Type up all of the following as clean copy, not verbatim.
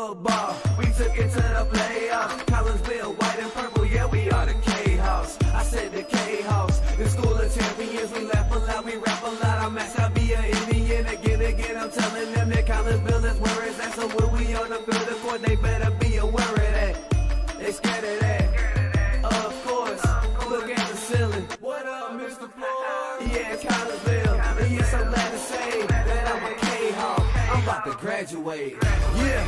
football. We took it to the playoffs. Collinsville, white and purple, yeah, we are the K-House. I said the K-House. The school of champions, we laugh a lot, we rap a lot. I'm asked I'll be an Indian again. I'm telling them that Collinsville is where it's at. So when we on the field of court, they better be aware of that. They scared of that. Of course, look at the ceiling. What up, Mr. Floyd? Yeah, it's Collinsville. And yes, I'm glad to say that I'm a K-Hawk. I'm about to graduate. Yeah,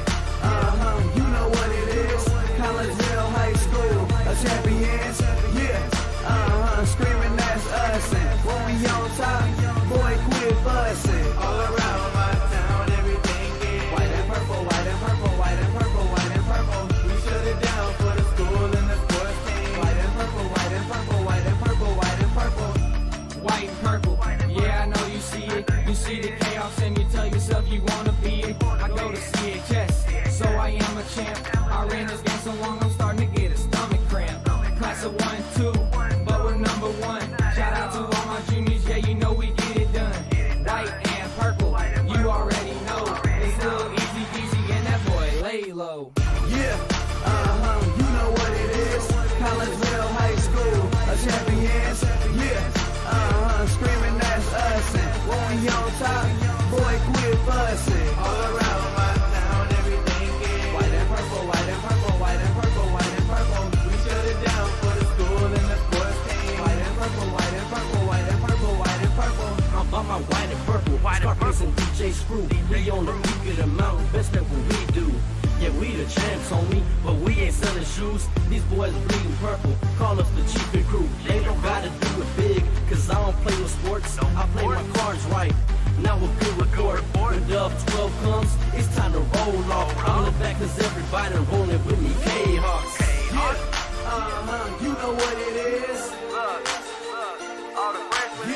you know what it is. Collinsville High School, a champions. Yeah, screaming that's us. And when we on top, boy, quit fussing. All around my town, everything is white and purple, white and purple, white and purple, white and purple. We shut it down for the school and the sports team. White and purple, white and purple, white and purple, white and purple. White and purple, yeah, I know you see it. You see the chaos and you tell yourself you wanna be it. I go to CHS, so I am a champ. I ran this game so long, I'm starting to get a stomach cramp. Class of 1, 2, but we're number 1. Shout out to all my juniors, yeah, you know we get it done. White and purple, you already know. It's little easy peasy and that boy lay low. Yeah, you know what it is. Collinsville High School, a champions. Yeah, screaming that's us. And when we on top, boy, quit fussing. All around my town, everything is white and purple, white and purple, white and purple, white and purple. We shut it down for the school and the sports team. White and purple, white and purple, white and purple, white and purple. I'm on my white and purple, Scarface and DJ Screw. We on the peak of the mountain, best at what we do. Yeah, we the champs, homie, but we ain't selling shoes. These boys bleeding purple, call us the chief and crew. They don't gotta do it big, cause I don't play with sports. I play my cards right. Now a good report. When Dub 12 comes, it's time to roll off. I'm in the back cause everybody rolling with me. K-Hawks. Yeah, you know what it is. All the freshmen,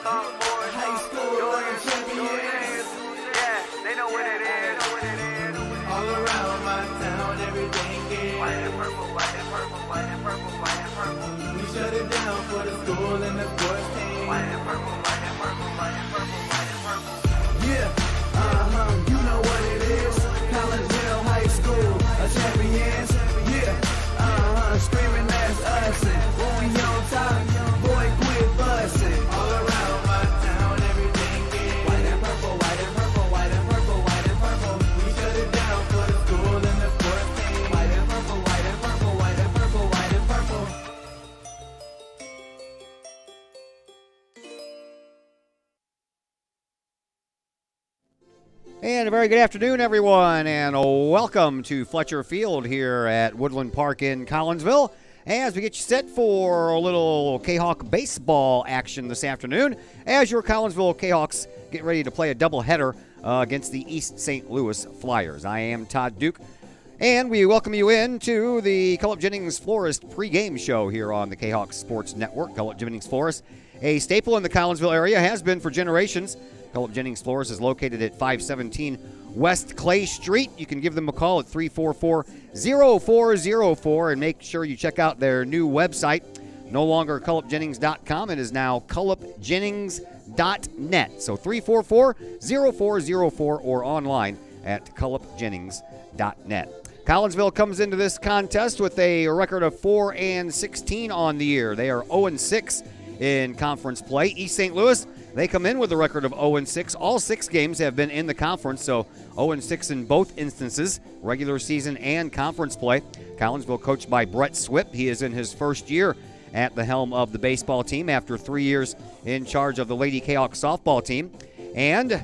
sophomores, High school champions. yeah, they know what it is. All around my town, everything is White and purple, white and purple, white and purple, white and purple. we shut it down for the school and the sports team. White and purple, white and purple, white and purple, white and purple. Yeah, you know what it is. Collinsville High School, a champions. Yeah, screaming that's us. And when we on top, boy, quit fussing. All around my town, everything is white and purple, white and purple, white and purple, white and purple. We shut it down for the school and the sports team. White and purple, white and purple, white and purple, white and purple. And a very good afternoon, everyone, and welcome to Fletcher Field here at Woodland Park in Collinsville as we get you set for a little K-Hawk baseball action this afternoon as your Collinsville K-Hawks get ready to play a doubleheader against the East St. Louis Flyers. I am Todd Duke, and we welcome you into the Cullip Jennings Florist pregame show here on the K-Hawk Sports Network. Cullip Jennings Florist, a staple in the Collinsville area, has been for generations. Cullip Jennings Florist is located at 517 West Clay Street. You can give them a call at 344-0404 and make sure you check out their new website. No longer CullipJennings.com. It is now CullipJennings.net. So 344-0404 or online at CullipJennings.net. Collinsville comes into this contest with a record of 4-16 on the year. They are 0-6 in conference play. East St. Louis, they come in with a record of 0-6. All 6 games have been in the conference, so 0-6 in both instances, regular season and conference play. Collinsville coached by Brett Swip. He is in his first year at the helm of the baseball team after 3 years in charge of the Lady K-Hawk softball team. And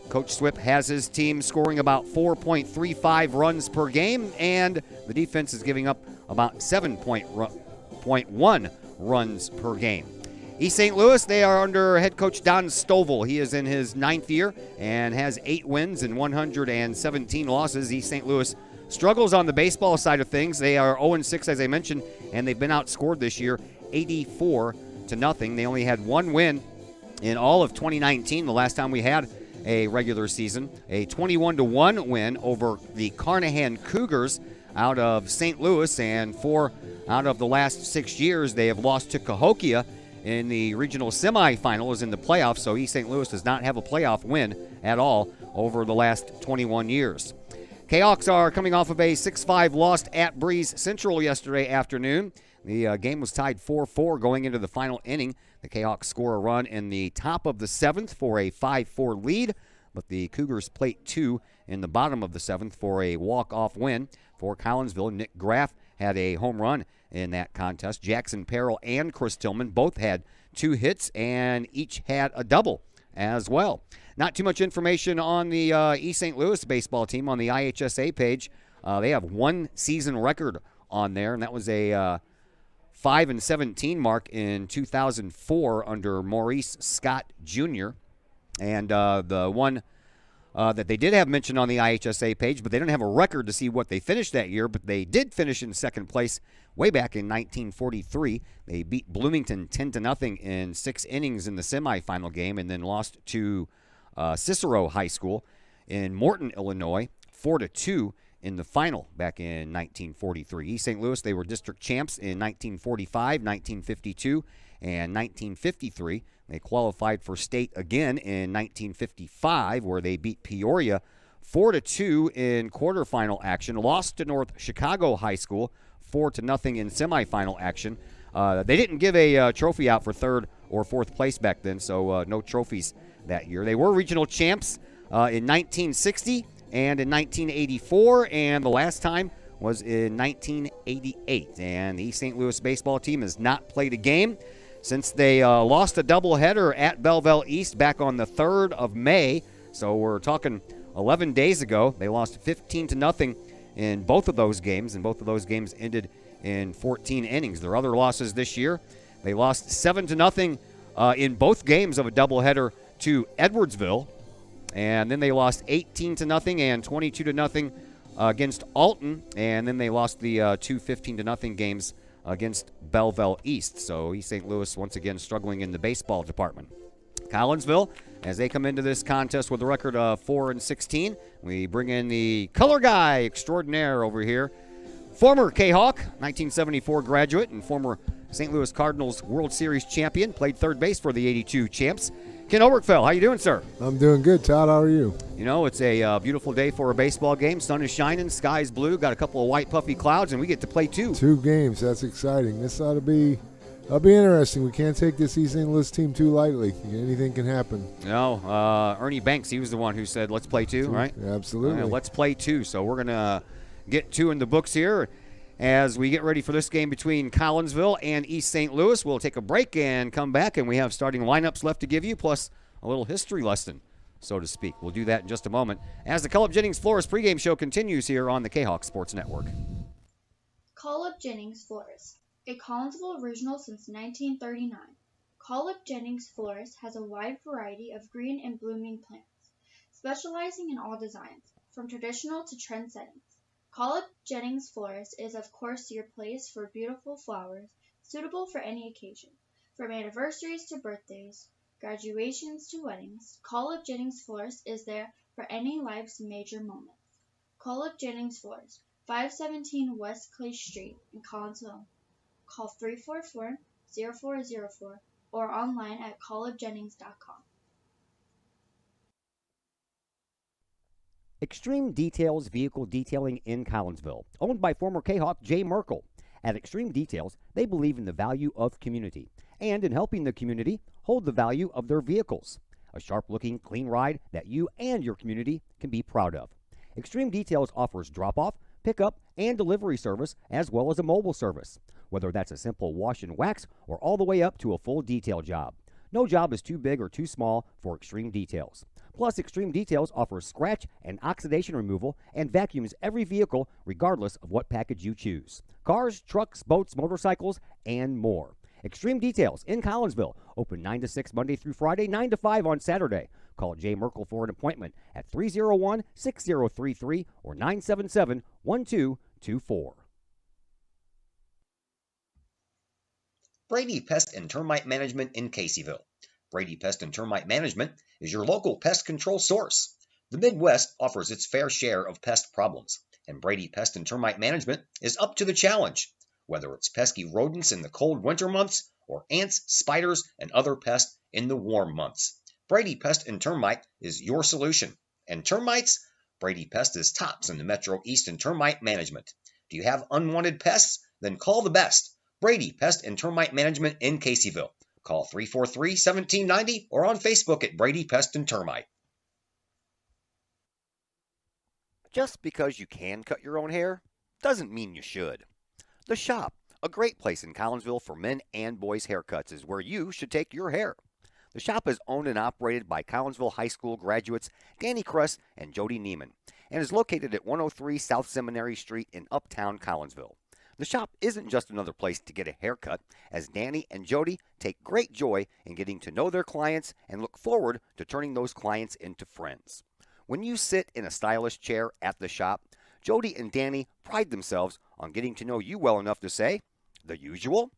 Coach Swip has his team scoring about 4.35 runs per game, and the defense is giving up about 7.1 runs per game. East St. Louis, they are under head coach Don Stovall. He is in his 9th year and has 8 wins and 117 losses. East St. Louis struggles on the baseball side of things. They are 0-6, as I mentioned, and they've been outscored this year 84-0. They only had 1 win in all of 2019, the last time we had a regular season. A 21-1 win over the Carnahan Cougars out of St. Louis, and 4 out of the last 6 years they have lost to Cahokia in the regional semifinals in the playoffs, so East St. Louis does not have a playoff win at all over the last 21 years. Kahawks are coming off of a 6-5 loss at Breeze Central yesterday afternoon. The game was tied 4-4 going into the final inning. The Kahawks score a run in the top of the 7th for a 5-4 lead, but the Cougars plate 2 in the bottom of the 7th for a walk-off win. For Collinsville, Nick Graff had a home run in that contest. Jackson Perrell and Chris Tillman both had 2 hits and each had a double as well. Not too much information on the East St. Louis baseball team on the IHSA page. They have 1 season record on there, and that was a 5-17 mark in 2004 under Maurice Scott Jr. And the one that they did have mentioned on the IHSA page, but they don't have a record to see what they finished that year, but they did finish in second place way back in 1943. They beat Bloomington 10-0 in 6 innings in the semifinal game and then lost to Cicero High School in Morton, Illinois, 4-2 in the final back in 1943. East St. Louis, they were district champs in 1945, 1952, and 1953. They qualified for state again in 1955, where they beat Peoria 4-2 in quarterfinal action, lost to North Chicago High School 4-0 in semifinal action. They didn't give a trophy out for 3rd or 4th place back then, so no trophies that year. They were regional champs in 1960 and in 1984, and the last time was in 1988. And the East St. Louis baseball team has not played a game since they lost a doubleheader at Belleville East back on the 3rd of May. So we're talking 11 days ago. They lost 15-0 in both of those games, and both of those games ended in 14 innings. Their other losses this year, they lost 7-0 in both games of a doubleheader to Edwardsville, and then they lost 18-0 and 22-0 against Alton, and then they lost the 2 15-0 games against Belleville East. So East St. Louis once again struggling in the baseball department. Collinsville, as they come into this contest with a record of 4-16, we bring in the color guy extraordinaire over here, former Kahawk, 1974 graduate and former St. Louis Cardinals World Series champion, played third base for the 82 champs. Ken Oberkfell, how you doing, sir? I'm doing good, Todd. How are you? You know, it's a beautiful day for a baseball game. Sun is shining, sky's blue, got a couple of white puffy clouds, and we get to play 2. 2 games. That's exciting. This ought to be interesting. We can't take this East St. Louis team too lightly. Anything can happen. No, Ernie Banks, he was the one who said, let's play 2, right? Absolutely. Let's play 2. So we're going to get 2 in the books here. As we get ready for this game between Collinsville and East St. Louis, we'll take a break and come back, and we have starting lineups left to give you, plus a little history lesson, so to speak. We'll do that in just a moment as the Cullip Jennings Flores pregame show continues here on the Kahawk Sports Network. Cullip Jennings Flores, a Collinsville original since 1939. Cullip Jennings Flores has a wide variety of green and blooming plants, specializing in all designs, from traditional to trend settings. Cullip Jennings Flores is of course your place for beautiful flowers, suitable for any occasion, from anniversaries to birthdays, graduations to weddings. Cullip Jennings Flores is there for any life's major moments. Cullip Jennings Flores, 517 West Clay Street in Collinsville. Call 344-0404 or online at cullipjennings.com. Extreme Details Vehicle Detailing in Collinsville, owned by former Kahawk Jay Merkel. At Extreme Details, they believe in the value of community and in helping the community hold the value of their vehicles. A sharp-looking, clean ride that you and your community can be proud of. Extreme Details offers drop-off, pickup, and delivery service, as well as a mobile service, whether that's a simple wash and wax or all the way up to a full detail job. No job is too big or too small for Extreme Details. Plus, Extreme Details offers scratch and oxidation removal and vacuums every vehicle regardless of what package you choose. Cars, trucks, boats, motorcycles, and more. Extreme Details in Collinsville, open 9 to 6 Monday through Friday, 9 to 5 on Saturday. Call Jay Merkel for an appointment at 301-6033 or 977-1224. Brady Pest and Termite Management in Caseyville. Brady Pest and Termite Management is your local pest control source. The Midwest offers its fair share of pest problems, and Brady Pest and Termite Management is up to the challenge. Whether it's pesky rodents in the cold winter months or ants, spiders, and other pests in the warm months, Brady Pest and Termite is your solution. And termites? Brady Pest is tops in the Metro East in termite management. Do you have unwanted pests? Then call the best. Brady Pest and Termite Management in Caseyville. Call 343-1790 or on Facebook at Brady Pest and Termite. Just because you can cut your own hair doesn't mean you should. The Shop, a great place in Collinsville for men and boys haircuts, is where you should take your hair. The Shop is owned and operated by Collinsville High School graduates Danny Kress and Jody Neiman and is located at 103 South Seminary Street in Uptown Collinsville. The Shop isn't just another place to get a haircut, as Danny and Jody take great joy in getting to know their clients and look forward to turning those clients into friends. When you sit in a stylish chair at the Shop, Jody and Danny pride themselves on getting to know you well enough to say, the usual?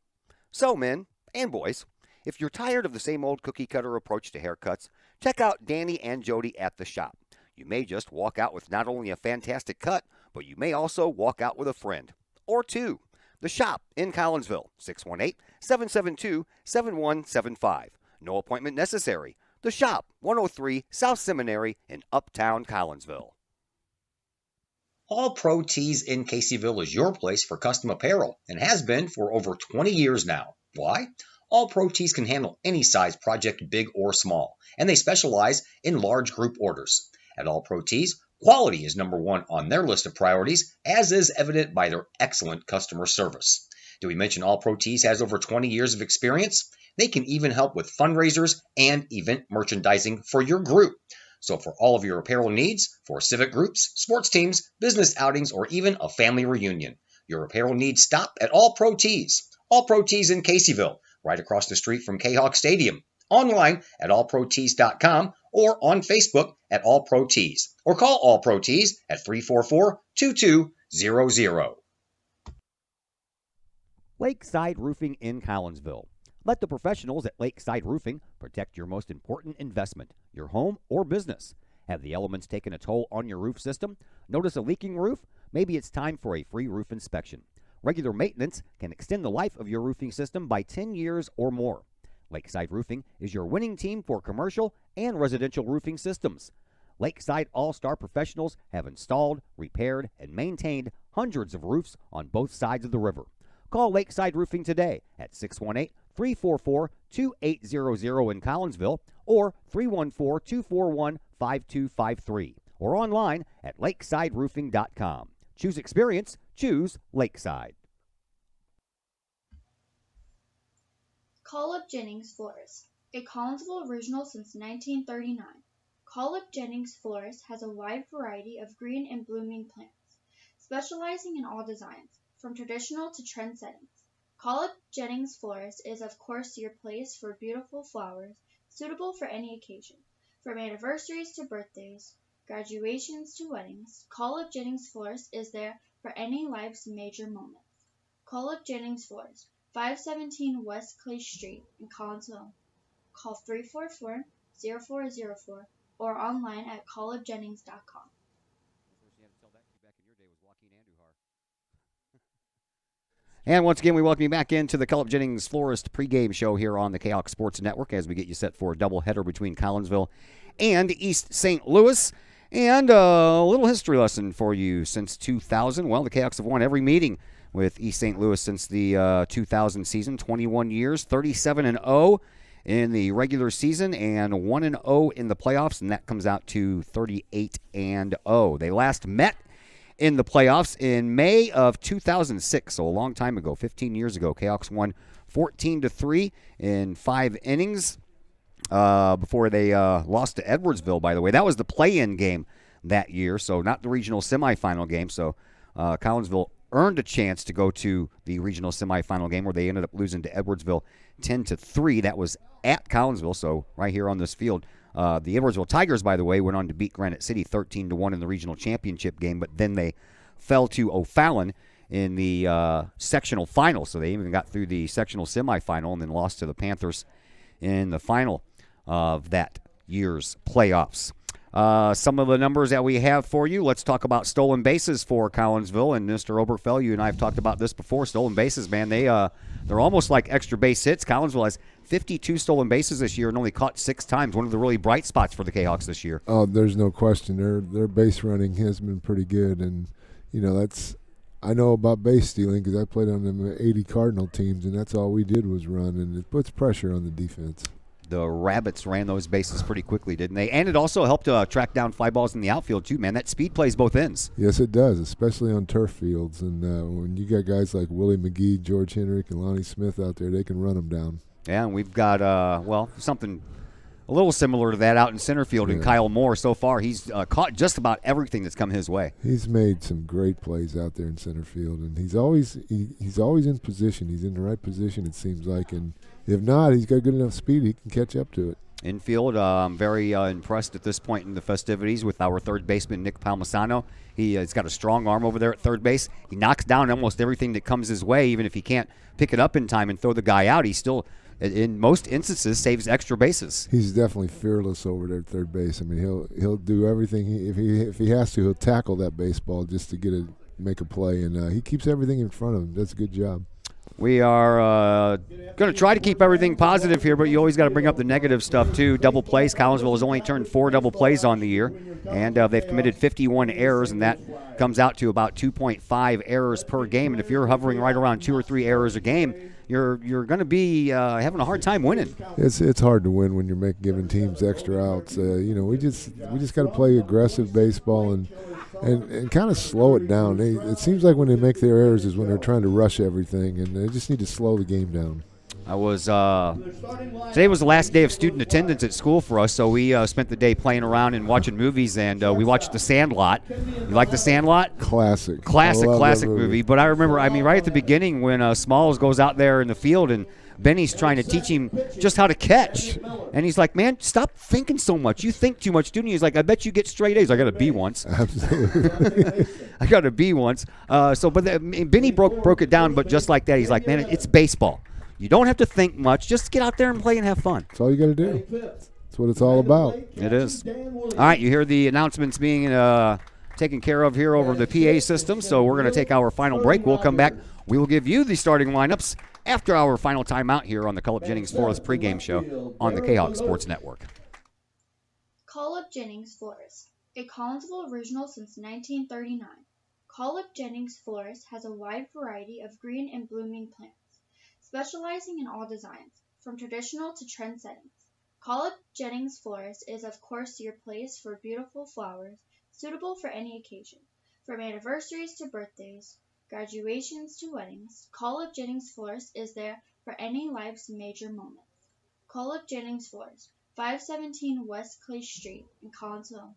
So, men and boys, if you're tired of the same old cookie-cutter approach to haircuts, check out Danny and Jody at the Shop. You may just walk out with not only a fantastic cut, but you may also walk out with a friend. Or two. The Shop in Collinsville, 618-772-7175. No appointment necessary. The Shop, 103 South Seminary in Uptown Collinsville. All Pro Tees in Caseyville is your place for custom apparel and has been for over 20 years now. Why? All Pro Tees can handle any size project, big or small, and they specialize in large group orders. At All Pro Tees, quality is number one on their list of priorities, as is evident by their excellent customer service. Did we mention All Pro Tees has over 20 years of experience? They can even help with fundraisers and event merchandising for your group. So for all of your apparel needs, for civic groups, sports teams, business outings, or even a family reunion, your apparel needs stop at All Pro Tees. All Pro Tees in Caseyville, right across the street from Kahok Stadium. Online at allprotees.com or on Facebook at All Pro Tees. Or call All Pro Tees at 344-2200. Lakeside Roofing in Collinsville. Let the professionals at Lakeside Roofing protect your most important investment, your home or business. Have the elements taken a toll on your roof system? Notice a leaking roof? Maybe it's time for a free roof inspection. Regular maintenance can extend the life of your roofing system by 10 years or more. Lakeside Roofing is your winning team for commercial and residential roofing systems. Lakeside All-Star professionals have installed, repaired, and maintained hundreds of roofs on both sides of the river. Call Lakeside Roofing today at 618-344-2800 in Collinsville or 314-241-5253 or online at lakesideroofing.com. Choose experience, choose Lakeside. Call Up Jennings Florist, a Collinsville original since 1939. Call Up Jennings Florist has a wide variety of green and blooming plants, specializing in all designs, from traditional to trend settings. Call Up Jennings Florist is of course your place for beautiful flowers, suitable for any occasion. From anniversaries to birthdays, graduations to weddings, Call Up Jennings Florist is there for any life's major moments. Call Up Jennings Florist, 517 West Clay Street in Collinsville. Call 344-0404 or online at callupjennings.com. And once again, we welcome you back into the Kahok Jennings Florist pregame show here on the Kahok Sports Network as we get you set for a doubleheader between Collinsville and East St. Louis. And a little history lesson for you. Since 2000, well, the Cahoks have won every meeting with East St. Louis since the 2000 season. 21 years, 37-0 in the regular season and 1-0 in the playoffs, and that comes out to 38-0. They last met in the playoffs in May of 2006, so a long time ago, 15 years ago. Cahoks won 14-3 in 5 innings before they lost to Edwardsville, by the way. That was the play-in game that year, so not the regional semifinal game. So Collinsville earned a chance to go to the regional semifinal game where they ended up losing to Edwardsville 10-3. That was at Collinsville, so right here on this field. The Edwardsville Tigers, by the way, went on to beat Granite City 13-1 in the regional championship game, but then they fell to O'Fallon in the sectional final, so they even got through the sectional semifinal and then lost to the Panthers in the final of that year's playoffs. Some of the numbers that we have for you. Let's talk about stolen bases for Collinsville. And Mr. Oberfell, you and I have talked about this before. Stolen bases, man, they're almost like extra base hits. Collinsville has 52 stolen bases this year and only caught 6 times. One of the really bright spots for the Kahawks this year. Oh, there's no question. Their base running has been pretty good, and I know about base stealing because I played on them 80 Cardinal teams, and that's all we did was run, and it puts pressure on the defense. The Rabbits ran those bases pretty quickly, didn't they? And it also helped track down fly balls in the outfield, too, man. That speed plays both ends. Yes, it does, especially on turf fields. And when you got guys like Willie McGee, George Henrik, and Lonnie Smith out there, they can run them down. Yeah, and we've got, something a little similar to that out in center field. And Kyle Moore, so far, he's caught just about everything that's come his way. He's made some great plays out there in center field, and he's always in position. He's in the right position, it seems like, and if not, he's got good enough speed he can catch up to it. Infield, I'm very impressed at this point in the festivities with our third baseman, Nick Palmisano. He's got a strong arm over there at third base. He knocks down almost everything that comes his way, even if he can't pick it up in time and throw the guy out. He still, in most instances, saves extra bases. He's definitely fearless over there at third base. I mean, he'll do everything. If he has to, he'll tackle that baseball just to make a play, and he keeps everything in front of him. That's a good job. We are going to try to keep everything positive here, but you always got to bring up the negative stuff, too. Double plays. Collinsville has only turned 4 double plays on the year, and they've committed 51 errors, and that comes out to about 2.5 errors per game. And if you're hovering right around 2 or 3 errors a game, you're going to be having a hard time winning. It's hard to win when you're giving teams extra outs. We just got to play aggressive baseball and kind of slow it down. It seems like when they make their errors is when they're trying to rush everything, and they just need to slow the game down. Today was the last day of student attendance at school for us, so we spent the day playing around and watching movies, and we watched The Sandlot. You like The Sandlot? Classic Movie. But I remember, right at the beginning when Smalls goes out there in the field and Benny's trying to teach him just how to catch. And he's like, man, stop thinking so much. You think too much, don't you? He's like, I bet you get straight A's. I got a B once. Absolutely. I got a B once. Benny broke it down, but just like that, he's like, man, it's baseball. You don't have to think much. Just get out there and play and have fun. That's all you got to do. That's what it's all about. It is. All right, you hear the announcements being taken care of here over the PA system, so we're going to take our final break. We'll come back. We will give you the starting lineups after our final timeout here on the Cullip Jennings Flores pregame show on the Kahok Sports Network. Cullip Jennings Flores, a Collinsville original since 1939. Cullip Jennings Flores has a wide variety of green and blooming plants, specializing in all designs, from traditional to trend settings. Cullip Jennings Flores is of course your place for beautiful flowers, suitable for any occasion. From anniversaries to birthdays, graduations to weddings, Cullip Jennings Flores is there for any life's major moments. Cullip Jennings Flores, 517 West Clay Street in Collinsville.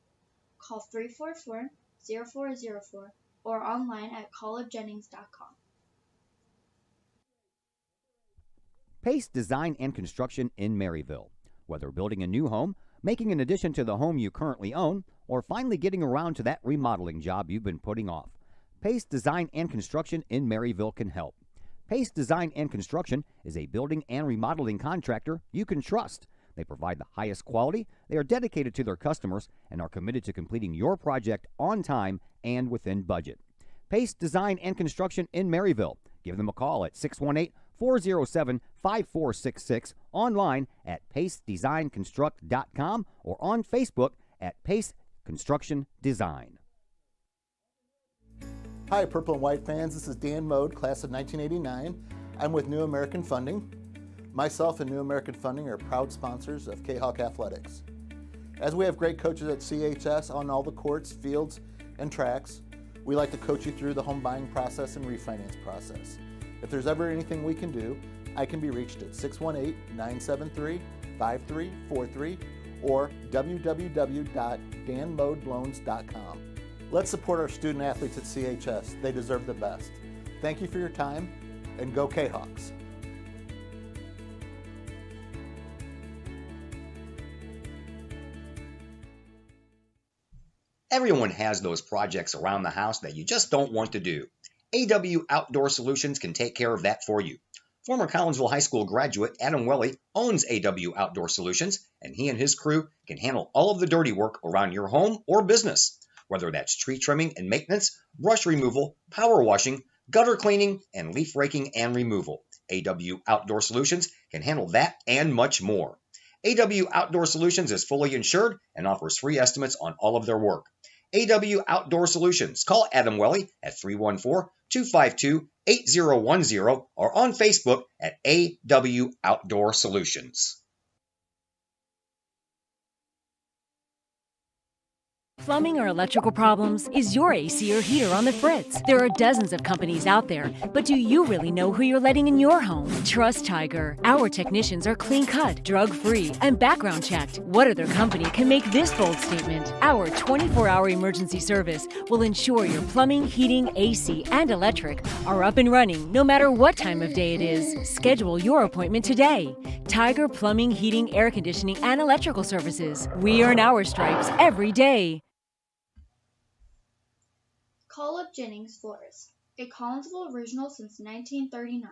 Call 344-0404 or online at cullipjennings.com. Pace Design and Construction in Maryville. Whether building a new home, making an addition to the home you currently own, or finally getting around to that remodeling job you've been putting off, Pace Design and Construction in Maryville can help. Pace Design and Construction is a building and remodeling contractor you can trust. They provide the highest quality, they are dedicated to their customers, and are committed to completing your project on time and within budget. Pace Design and Construction in Maryville. Give them a call at 618-407-5466, online at pacedesignconstruct.com, or on Facebook at Pace Construction Design. Hi, Purple and White fans. This is Dan Mode, class of 1989. I'm with New American Funding. Myself and New American Funding are proud sponsors of Kahok Athletics. As we have great coaches at CHS on all the courts, fields, and tracks, we like to coach you through the home buying process and refinance process. If there's ever anything we can do, I can be reached at 618-973-5343 or www.danmodeloans.com. Let's support our student athletes at CHS. They deserve the best. Thank you for your time, and go Kahawks. Everyone has those projects around the house that you just don't want to do. AW Outdoor Solutions can take care of that for you. Former Collinsville High School graduate Adam Welly owns AW Outdoor Solutions, and he and his crew can handle all of the dirty work around your home or business, whether that's tree trimming and maintenance, brush removal, power washing, gutter cleaning, and leaf raking and removal. AW Outdoor Solutions can handle that and much more. AW Outdoor Solutions is fully insured and offers free estimates on all of their work. AW Outdoor Solutions. Call Adam Welly at 314-252-8010 or on Facebook at AW Outdoor Solutions. Plumbing or electrical problems? Is your AC or heater on the fritz? There are dozens of companies out there, but do you really know who you're letting in your home? Trust Tiger. Our technicians are clean-cut, drug-free, and background checked. What other company can make this bold statement? Our 24-hour emergency service will ensure your plumbing, heating, AC, and electric are up and running no matter what time of day it is. Schedule your appointment today. Tiger Plumbing, Heating, Air Conditioning, and Electrical Services. We earn our stripes every day. Call Up Jennings Florist, a Collinsville original since 1939.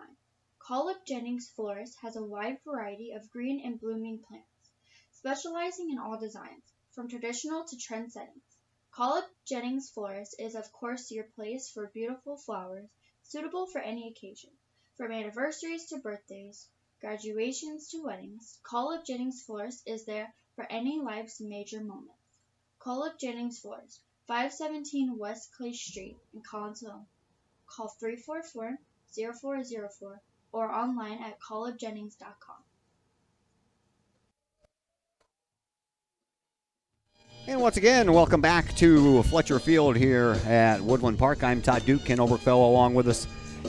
Call Up Jennings Florist has a wide variety of green and blooming plants, specializing in all designs, from traditional to trend settings. Call Up Jennings Florist is of course your place for beautiful flowers, suitable for any occasion. From anniversaries to birthdays, graduations to weddings, Call Up Jennings Florist is there for any life's major moments. Call Up Jennings Florist, 517 West Clay Street in Collinsville. Call 344-0404 or online at callupjennings.com. And once again, welcome back to Fletcher Field here at Woodland Park. I'm Todd Duke. Ken Oberkfell along with us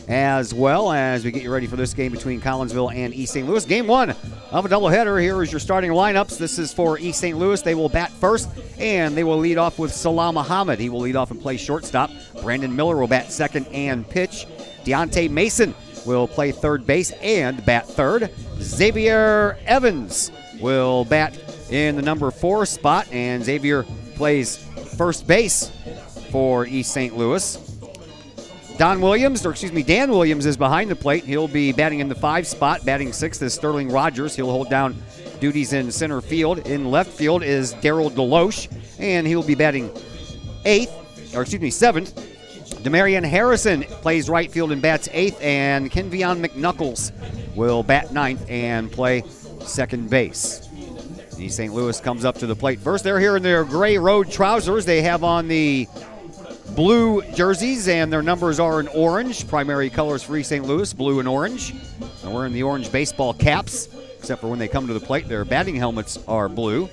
as well as we get you ready for this game between Collinsville and East St. Louis. Game one of a doubleheader. Here is your starting lineups. This is for East St. Louis. They will bat first, and they will lead off with Salah Muhammad. He will lead off and play shortstop. Brandon Miller will bat second and pitch. Deontay Mason will play third base and bat third. Xavier Evans will bat in the number 4 spot, and Xavier plays first base for East St. Louis. Dan Williams is behind the plate. He'll be batting in the 5 spot. Batting 6th is Sterling Rogers. He'll hold down duties in center field. In left field is Daryl Deloche, and he'll be batting 7th. Demarion Harrison plays right field and bats 8th, and Kenvion McNuckles will bat 9th and play second base. East St. Louis comes up to the plate first. They're here in their gray road trousers. They have on the blue jerseys, and their numbers are in orange. Primary colors for East St. Louis, blue and orange. And wearing the orange baseball caps, except for when they come to the plate. Their batting helmets are blue.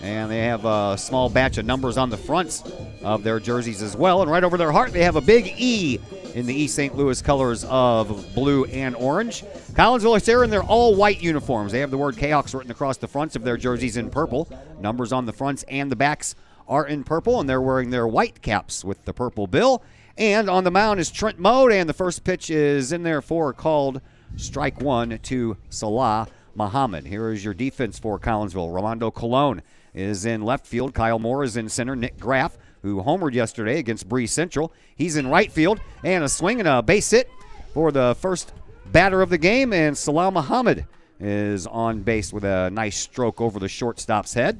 And they have a small batch of numbers on the fronts of their jerseys as well. And right over their heart, they have a big E in the East St. Louis colors of blue and orange. Collinsville is here in their all-white uniforms. They have the word Cahoks written across the fronts of their jerseys in purple. Numbers on the fronts and the backs are in purple, and they're wearing their white caps with the purple bill. And on the mound is Trent Mode, and the first pitch is in there for called strike one to Salah Muhammad. Here is your defense for Collinsville. Rolando Colon is in left field. Kyle Moore is in center. Nick Graff, who homered yesterday against Bree Central, he's in right field. And a swing and a base hit for the first batter of the game, and Salah Muhammad is on base with a nice stroke over the shortstop's head.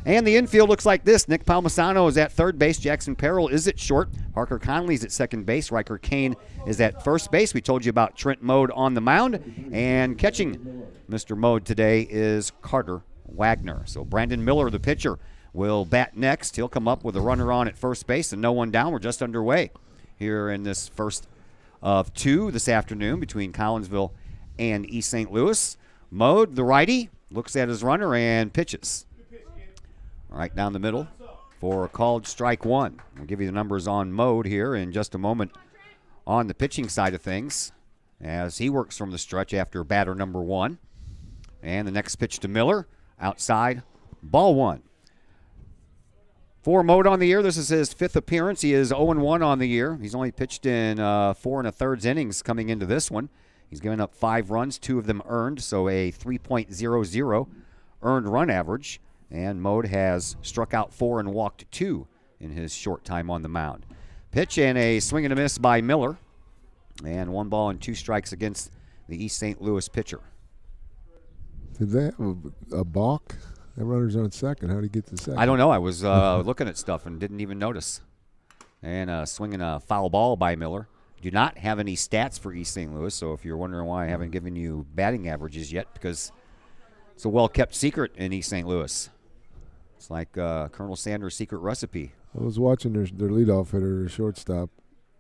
And the infield looks like this. Nick Palmisano is at third base. Jackson Perrell is at short. Parker Conley's at second base. Riker Kane is at first base. We told you about Trent Mode on the mound. And catching Mr. Mode today is Carter Wagner. So Brandon Miller, the pitcher, will bat next. He'll come up with a runner on at first base and no one down. We're just underway here in this first of 2 this afternoon between Collinsville and East St. Louis. Mode, the righty, looks at his runner and pitches. Right down the middle for a called strike one. We'll give you the numbers on Mode here in just a moment on the pitching side of things as he works from the stretch after batter number 1. And the next pitch to Miller, outside, ball 1. For Mode on the year, this is his 5th appearance. He is 0-1 on the year. He's only pitched in 4 1/3 innings coming into this one. He's given up 5 runs, 2 of them earned, so a 3.00 earned run average. And Mode has struck out 4 and walked 2 in his short time on the mound. Pitch and a swing and a miss by Miller. And 1 ball and 2 strikes against the East St. Louis pitcher. Did they have a balk? That runner's on second. How did he get to second? I don't know. I was looking at stuff and didn't even notice. And swinging a foul ball by Miller. Do not have any stats for East St. Louis, so if you're wondering why I haven't given you batting averages yet, because it's a well-kept secret in East St. Louis. It's like Colonel Sanders' secret recipe. I was watching their leadoff hitter, their shortstop,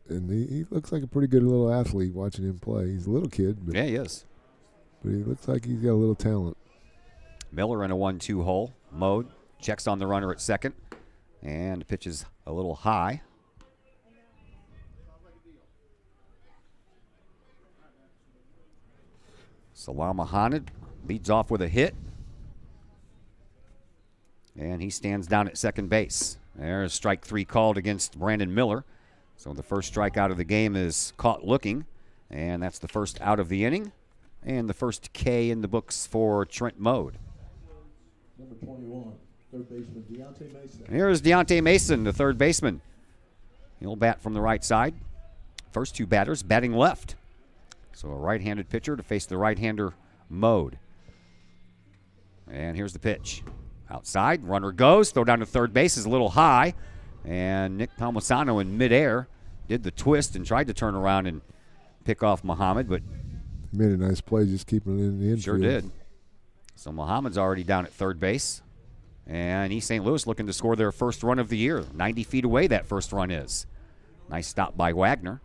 and he looks like a pretty good little athlete watching him play. He's a little kid, but Yeah, he is. But he looks like he's got a little talent. Miller in a 1-2 hole. Mode checks on the runner at second and pitches a little high. Salam Mohamed leads off with a hit. And he stands down at second base. There's strike 3 called against Brandon Miller. So the first strike out of the game is caught looking. And that's the first out of the inning. And the first K in the books for Trent Mode. Number 21, third baseman Deontay Mason. Here's Deontay Mason, the third baseman. He'll bat from the right side. First 2 batters batting left. So a right-handed pitcher to face the right-hander Mode. And here's the pitch. Outside, runner goes, throw down to third base is a little high. And Nick Palmisano in midair did the twist and tried to turn around and pick off Muhammad, but He made a nice play just keeping it in the infield. sure did. So Muhammad's already down at third base. And East St. Louis looking to score their first run of the year. 90 feet away that first run is. Nice stop by Wagner.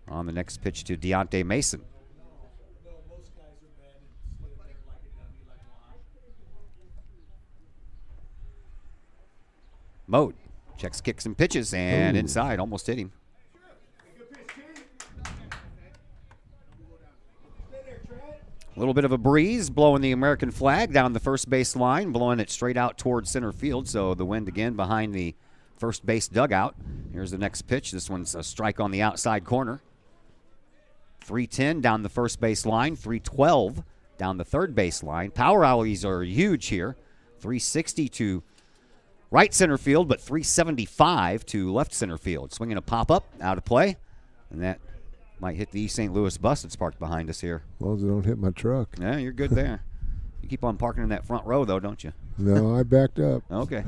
On the next pitch to Deontay Mason. Mode checks, kicks, and pitches, and inside, almost hit him. A little bit of a breeze blowing the American flag down the first base line, blowing it straight out towards center field. So the wind again behind the first base dugout. Here's the next pitch. This one's a strike on the outside corner. 310 down the first base line, 312 down the third base line. Power alleys are huge here. 360 to right center field, but 375 to left center field. Swinging a pop-up, out of play, and that might hit the East St. Louis bus that's parked behind us here. As long as it don't hit my truck. Yeah, you're good there. You keep on parking in that front row, though, don't you? No, I backed up. Okay.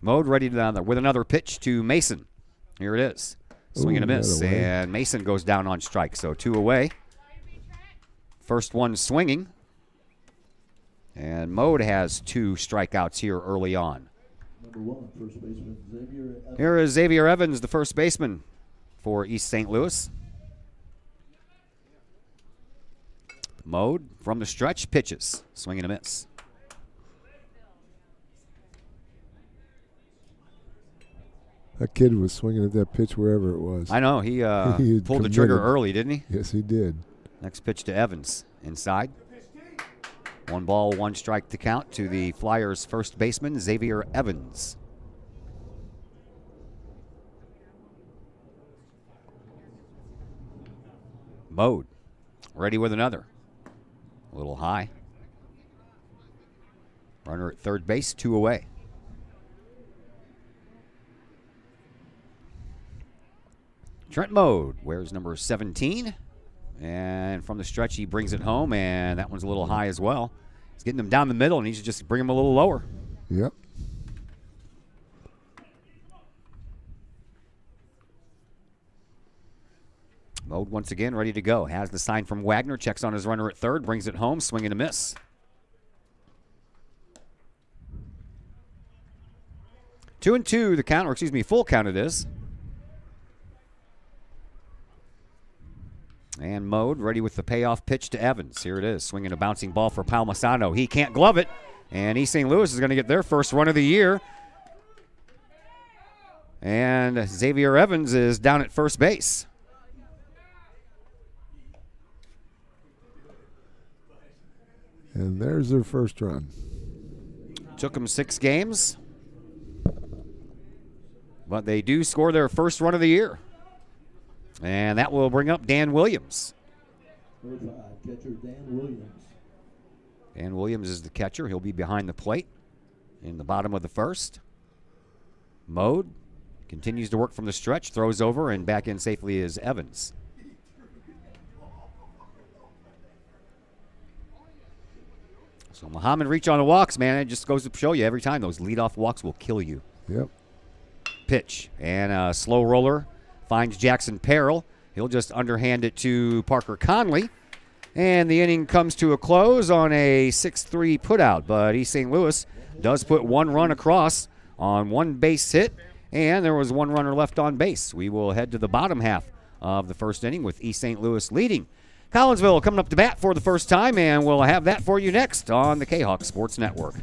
Mode ready to with another pitch to Mason. Here it is. Swing and a miss, and Mason goes down on strike. So 2 away. First one swinging. And Mode has 2 strikeouts here early on. Number 1, first baseman Xavier Evans. Here is Xavier Evans, the first baseman for East St. Louis. Mode from the stretch, pitches. Swing and a miss. That kid was swinging at that pitch wherever it was. I know. He pulled the trigger early, didn't he? Yes, he did. Next pitch to Evans. Inside. 1 ball, 1 strike to count to the Flyers' first baseman, Xavier Evans. Mode. Ready with another. A little high. Runner at third base, 2 away. Trent Mode wears number 17. And from the stretch, he brings it home, and that one's a little high as well. He's getting them down the middle, and he should just bring them a little lower. Yep. Mode once again ready to go. Has the sign from Wagner, checks on his runner at third, brings it home, swing and a miss. Two and two, the count, or excuse me, full count it is. And Mode ready with the payoff pitch to Evans. Here it is, swinging a bouncing ball for Palmisano. He can't glove it, and East St. Louis is going to get their first run of the year. And Xavier Evans is down at first base. And there's their first run. Took them 6 games. But they do score their first run of the year. And that will bring up Dan Williams. Number 5, catcher Dan Williams. Dan Williams is the catcher. He'll be behind the plate in the bottom of the first. Mode continues to work from the stretch, throws over, and back in safely is Evans. So Muhammad reach on the walks, man. It just goes to show you every time those leadoff walks will kill you. Yep. Pitch and a slow roller finds Jackson Perrell. He'll just underhand it to Parker Conley. And the inning comes to a close on a 6-3 putout. But East St. Louis does put one run across on one base hit. And there was one runner left on base. We will head to the bottom half of the first inning with East St. Louis leading. Collinsville coming up to bat for the first time, and we'll have that for you next on the Kahok Sports Network.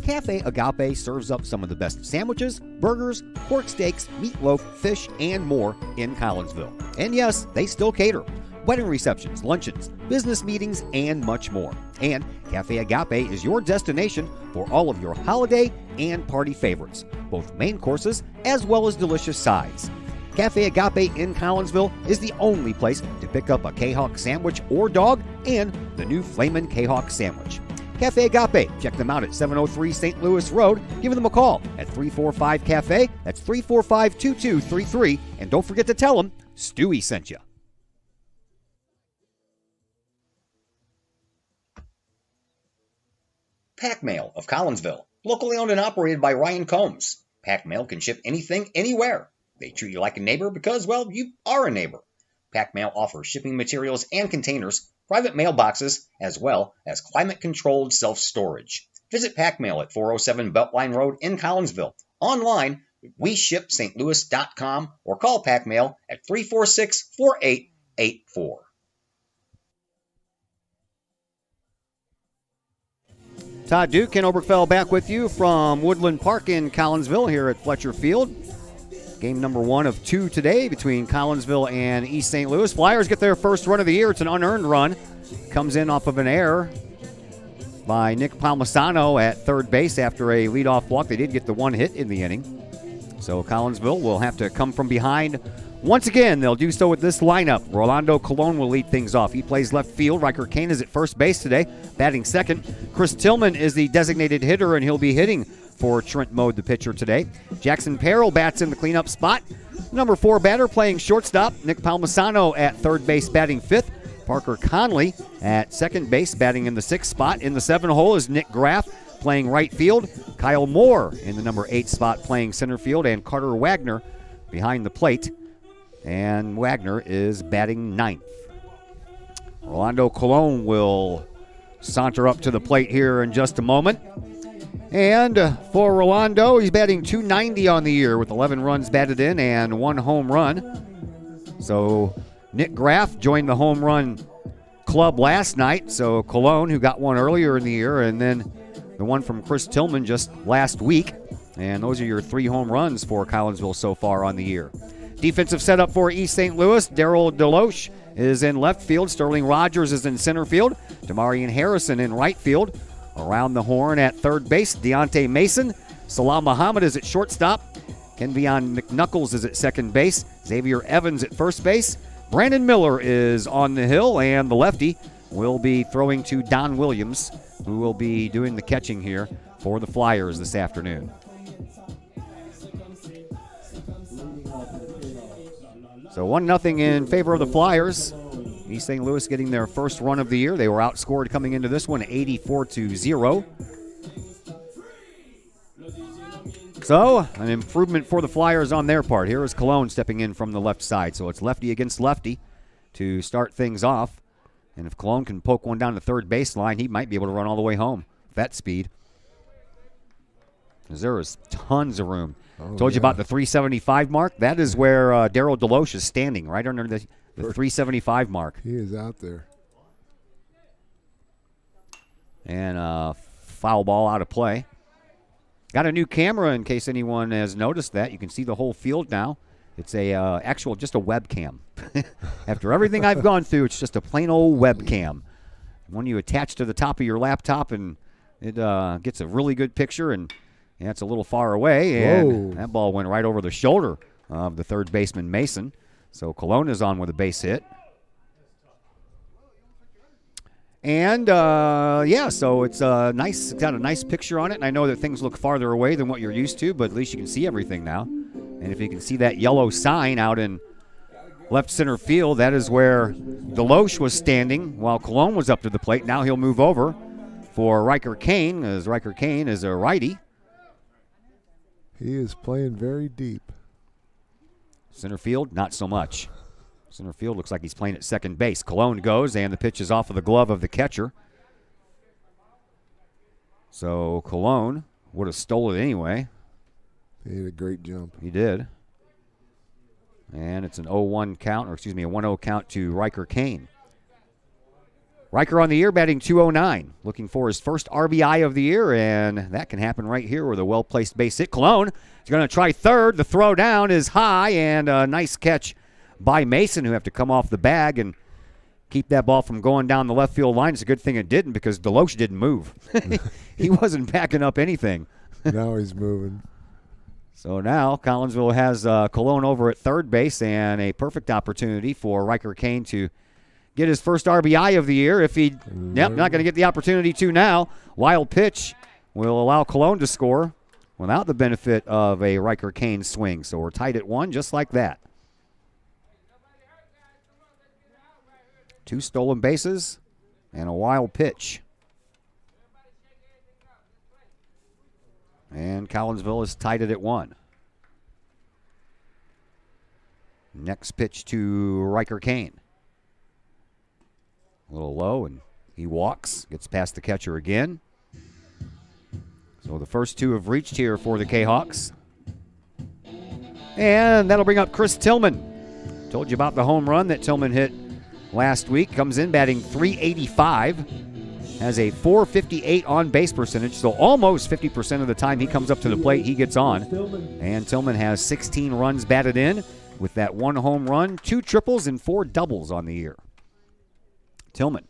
Cafe Agape serves up some of the best sandwiches, burgers, pork steaks, meatloaf, fish, and more in Collinsville. And yes, they still cater. Wedding receptions, luncheons, business meetings, and much more. And Cafe Agape is your destination for all of your holiday and party favorites, both main courses as well as delicious sides. Cafe Agape in Collinsville is the only place to pick up a Kahok sandwich or dog and the new Flamin' Kahok sandwich. Cafe Agape, check them out at 703 St. Louis Road. Give them a call at 345-CAFE. That's 345-2233. And don't forget to tell them Stewie sent you. Pack Mail of Collinsville, locally owned and operated by Ryan Combs. Pack Mail can ship anything, anywhere. They treat you like a neighbor because, well, you are a neighbor. Pack Mail offers shipping materials and containers, private mailboxes, as well as climate-controlled self-storage. Visit Pack Mail at 407 Beltline Road in Collinsville. Online, weshipstlouis.com or call Pack Mail at 346-4884. Todd Duke, Ken Obergefell back with you from Woodland Park in Collinsville here at Fletcher Field. Game number 1 of 2 today between Collinsville and East St. Louis. Flyers get their first run of the year. It's an unearned run. Comes in off of an error by Nick Palmisano at third base after a leadoff walk. They did get the one hit in the inning. So Collinsville will have to come from behind. Once again, they'll do so with this lineup. Rolando Colon will lead things off. He plays left field. Riker Kane is at first base today, batting second. Chris Tillman is the designated hitter, and he'll be hitting for Trent Mode, the pitcher today. Jackson Perrell bats in the cleanup spot. Number 4 batter playing shortstop. Nick Palmisano at third base, batting fifth. Parker Conley at second base, batting in the 6th spot. In the 7 hole is Nick Graff playing right field. Kyle Moore in the number 8 spot playing center field, and Carter Wagner behind the plate. And Wagner is batting 9th. Rolando Colon will saunter up to the plate here in just a moment. And for Rolando, he's batting .290 on the year with 11 runs batted in and 1 home run. So Nick Graff joined the home run club last night. So Colon, who got one earlier in the year, and then the one from Chris Tillman just last week. And those are your 3 home runs for Collinsville so far on the year. Defensive setup for East St. Louis. Daryl Deloche is in left field. Sterling Rogers is in center field. Demarion Harrison in right field. Around the horn at third base, Deontay Mason. Salah Muhammad is at shortstop. Kenvion McNuckles is at second base. Xavier Evans at first base. Brandon Miller is on the hill, and the lefty will be throwing to Don Williams, who will be doing the catching here for the Flyers this afternoon. So 1-0 in favor of the Flyers. East St. Louis getting their first run of the year. They were outscored coming into this one 84-0. So an improvement for the Flyers on their part. Here is Colon stepping in from the left side. So it's lefty against lefty to start things off. And if Colon can poke one down the third baseline, he might be able to run all the way home with that speed. Because there is tons of room. Told you about the 375 mark. That is where Daryl Deloche is standing, right under the 375 mark. He is out there. And foul ball out of play. Got a new camera in case anyone has noticed that. You can see the whole field now. It's a just a webcam. After everything I've gone through, it's just a plain old webcam. One you attach to the top of your laptop, and it gets a really good picture, and it's a little far away, and that ball went right over the shoulder of the third baseman, Mason. So Colon is on with a base hit. And, so it's nice. It's got a nice picture on it, and I know that things look farther away than what you're used to, but at least you can see everything now. And if you can see that yellow sign out in left center field. That is where Deloche was standing while Cologne was up to the plate. Now he'll move over for Riker Kane, as Riker Kane is a righty. He is playing very deep. Center field, not so much. Center field looks like he's playing at second base. Cologne goes, and the pitch is off of the glove of the catcher. So Cologne would have stolen it anyway. He had a great jump. He did. And it's an 0-1 count, or excuse me, a 1-0 count to Riker Kane. Riker on the year batting .209, looking for his first RBI of the year, and that can happen right here with a well-placed base hit. Cologne is going to try third. The throw down is high, and a nice catch by Mason, who have to come off the bag and keep that ball from going down the left field line. It's a good thing it didn't, because Deloche didn't move. He wasn't backing up anything. Now he's moving. So now Collinsville has Cologne over at third base, and a perfect opportunity for Riker Kane to get his first RBI of the year. If he, not going to get the opportunity to now. Wild pitch will allow Cologne to score without the benefit of a Riker Kane swing. So we're tied at 1 just like that. 2 stolen bases and a wild pitch. And Collinsville is tied it at 1. Next pitch to Riker Kane. A little low, and he walks, gets past the catcher again. So the first 2 have reached here for the Kahawks. And that'll bring up Chris Tillman. Told you about the home run that Tillman hit last week. Comes in batting .385. Has a .458 on base percentage, so almost 50% of the time he comes up to the plate, he gets on. And Tillman has 16 runs batted in with that 1 home run, 2 triples, and 4 doubles on the year. Tillman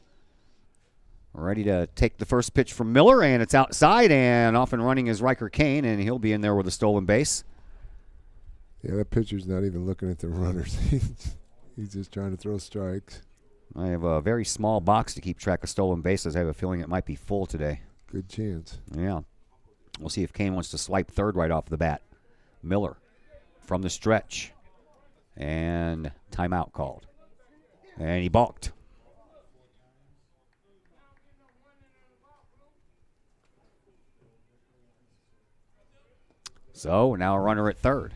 ready to take the first pitch from Miller, and it's outside, and off and running is Riker Kane, and he'll be in there with a stolen base. Yeah, that pitcher's not even looking at the runners. He's just trying to throw strikes. I have a very small box to keep track of stolen bases. I have a feeling it might be full today. Good chance. Yeah. We'll see if Kane wants to swipe third right off the bat. Miller from the stretch. And timeout called. And he balked. So now a runner at third.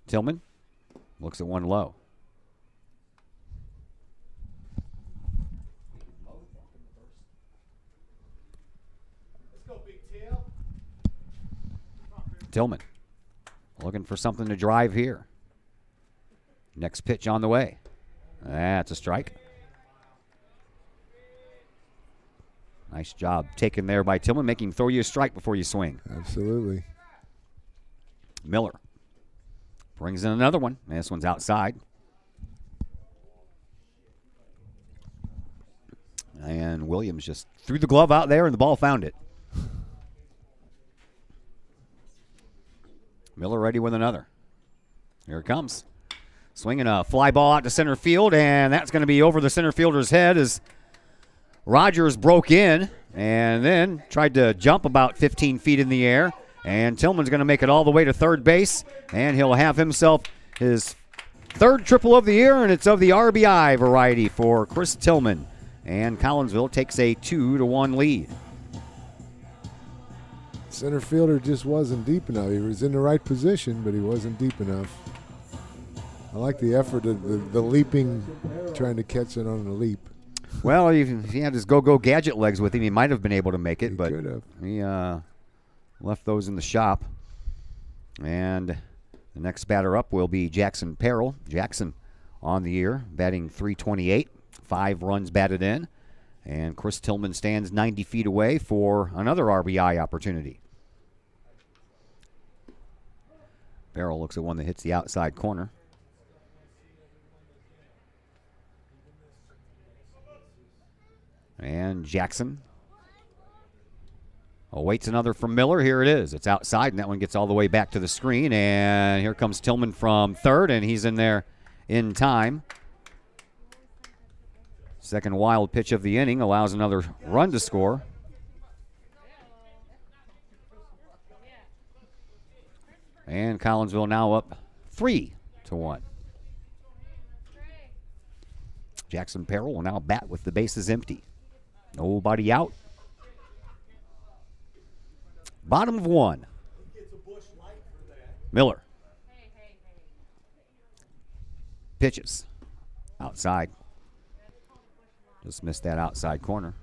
Tillman looks at one low. Tillman looking for something to drive here. Next pitch on the way. That's a strike. Nice job taken there by Tillman, making him throw you a strike before you swing. Absolutely. Miller brings in another one. And this one's outside. And Williams just threw the glove out there, and the ball found it. Miller ready with another. Here it comes. Swinging a fly ball out to center field, and that's going to be over the center fielder's head as Rogers broke in and then tried to jump about 15 feet in the air. And Tillman's going to make it all the way to third base, and he'll have himself his third triple of the year, and it's of the RBI variety for Chris Tillman. And Collinsville takes a 2-1 lead. Center fielder just wasn't deep enough. He was in the right position, but he wasn't deep enough. I like the effort of the leaping, trying to catch it on the leap. Well, if he had his go-go gadget legs with him, he might have been able to make it, but he left those in the shop. And the next batter up will be Jackson Perrell. Jackson on the year, batting .328, 5 runs batted in. And Chris Tillman stands 90 feet away for another RBI opportunity. Perrell looks at one that hits the outside corner. And Jackson awaits another from Miller. Here it is. It's outside, and that one gets all the way back to the screen. And here comes Tillman from third, and he's in there in time. Second wild pitch of the inning allows another run to score. And Collinsville now up 3-1. Jackson Peril will now bat with the bases empty. Nobody out. Bottom of 1. Miller. Pitches. Outside. Just missed that outside corner.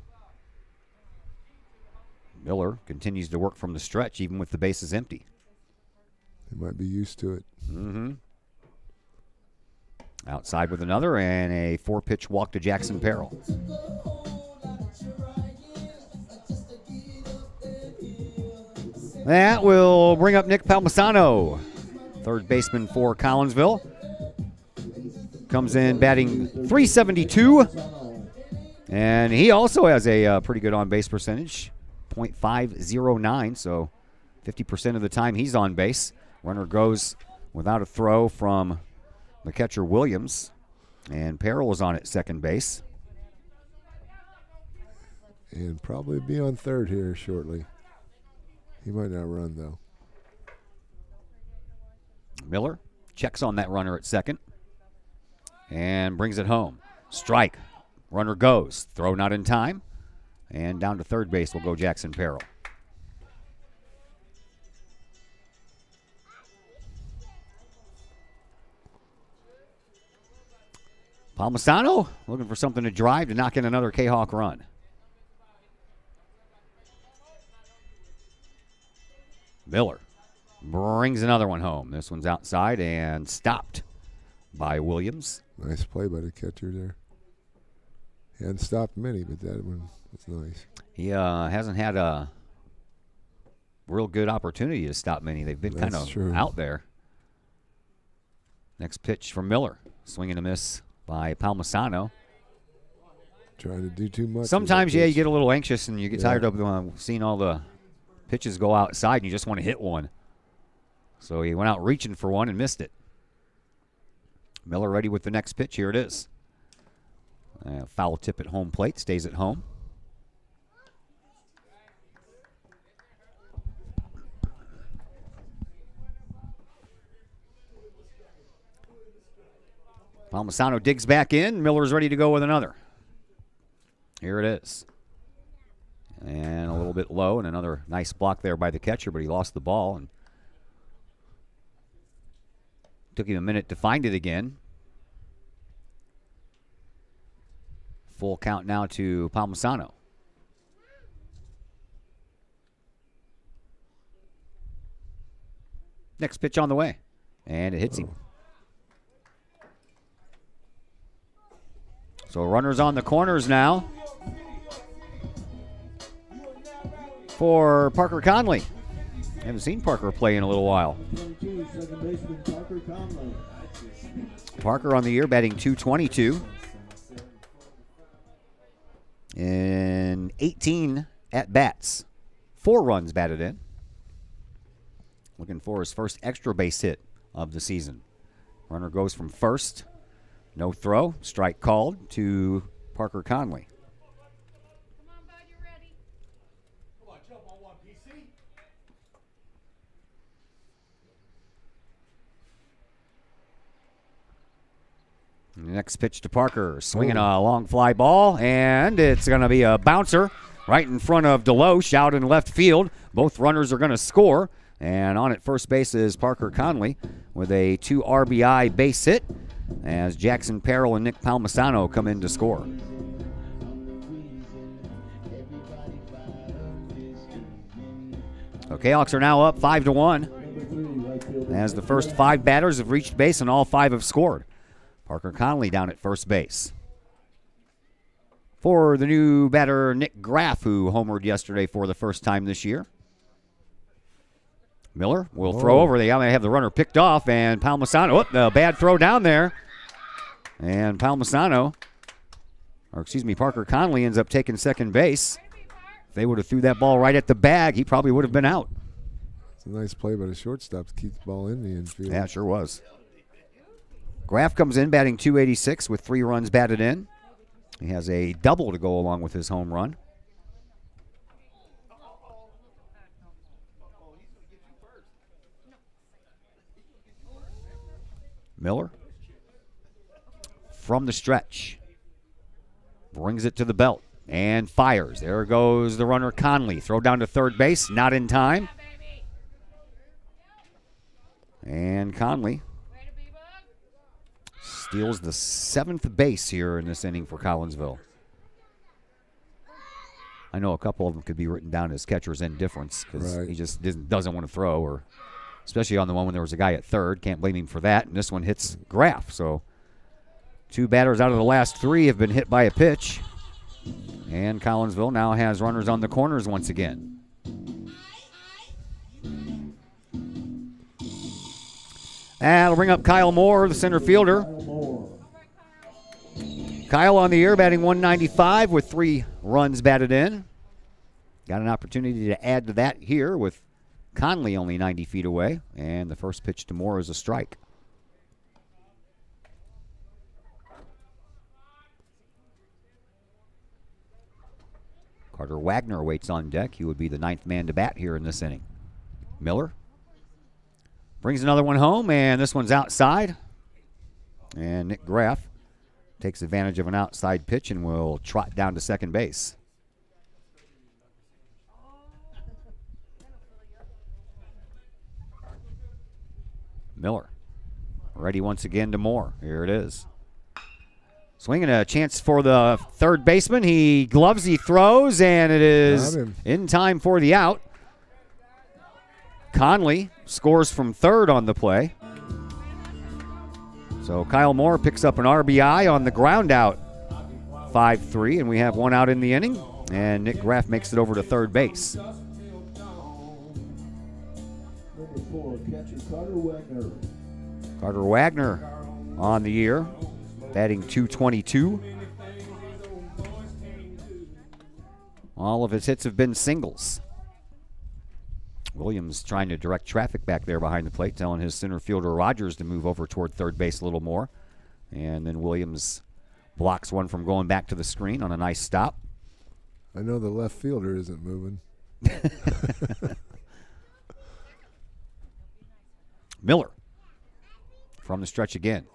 Miller continues to work from the stretch even with the bases empty. He might be used to it. Mm-hmm. Outside with another and a 4-pitch walk to Jackson Peril. That will bring up Nick Palmisano, third baseman for Collinsville. Comes in batting .372, and he also has a pretty good on-base percentage, .509, so 50% of the time he's on base. Runner goes without a throw from the catcher Williams, and Peril is on at second base. And probably be on third here shortly. He might not run, though. Miller checks on that runner at second and brings it home. Strike. Runner goes. Throw not in time. And down to third base will go Jackson Peril. Palmisano looking for something to drive to knock in another Kahok run. Miller brings another one home. This one's outside and stopped by Williams. Nice play by the catcher there. He hadn't stopped many, but that one was nice. He hasn't had a real good opportunity to stop many. They've been kind of out there. Next pitch from Miller. Swing and a miss by Palmisano. Trying to do too much. Sometimes, yeah, you get a little anxious and you get tired of seeing all the pitches go outside and you just want to hit one. So he went out reaching for one and missed it. Miller ready with the next pitch. Here it is. Foul tip at home plate. Stays at home. Palmisano digs back in. Miller's ready to go with another. Here it is. And a little bit low, and another nice block there by the catcher, but he lost the ball and took him a minute to find it again. Full count now to Palmisano. Next pitch on the way, and it hits him. So runners on the corners now for Parker Conley. Haven't seen Parker play in a little while. Parker on the year batting .222 in 18 at-bats. 4 runs batted in. Looking for his first extra base hit of the season. Runner goes from first. No throw. Strike called to Parker Conley. Next pitch to Parker, swinging a long fly ball, and it's going to be a bouncer right in front of Deloche out in left field. Both runners are going to score, and on at first base is Parker Conley with a 2 RBI base hit as Jackson Peril and Nick Palmisano come in to score. Okay, Hawks are now up 5-1 as the first 5 batters have reached base and all 5 have scored. Parker Conley down at first base. For the new batter, Nick Graff, who homered yesterday for the first time this year. Miller will throw over. They have the runner picked off, and Palmisano, a bad throw down there. And Palmisano, Parker Conley ends up taking second base. If they would have threw that ball right at the bag, he probably would have been out. It's a nice play by the shortstop to keep the ball in the infield. Yeah, it sure was. Graff comes in batting .286 with 3 runs batted in. He has a double to go along with his home run. Miller from the stretch. Brings it to the belt and fires. There goes the runner Conley. Throw down to third base, not in time. And Conley steals the 7th base here in this inning for Collinsville. I know a couple of them could be written down as catcher's indifference because he just doesn't want to throw, or especially on the one when there was a guy at third. Can't blame him for that. And this one hits Graff. So 2 batters out of the last 3 have been hit by a pitch. And Collinsville now has runners on the corners once again. That'll bring up Kyle Moore, the center fielder. Kyle on the year batting .195 with 3 runs batted in. Got an opportunity to add to that here with Conley only 90 feet away. And the first pitch to Moore is a strike. Carter Wagner waits on deck. He would be the 9th man to bat here in this inning. Miller brings another one home, and this one's outside. And Nick Graff takes advantage of an outside pitch and will trot down to second base. Miller ready once again to Moore. Here it is. Swinging a chance for the third baseman. He gloves, he throws, and it is in time for the out. Conley scores from third on the play. So Kyle Moore picks up an RBI on the ground out. 5-3, and we have 1 out in the inning. And Nick Graff makes it over to third base. Number 4, catcher Carter Wagner. Carter Wagner on the year, batting .222. All of his hits have been singles. Williams trying to direct traffic back there behind the plate, telling his center fielder Rogers to move over toward third base a little more. And then Williams blocks one from going back to the screen on a nice stop. I know the left fielder isn't moving. Miller from the stretch again.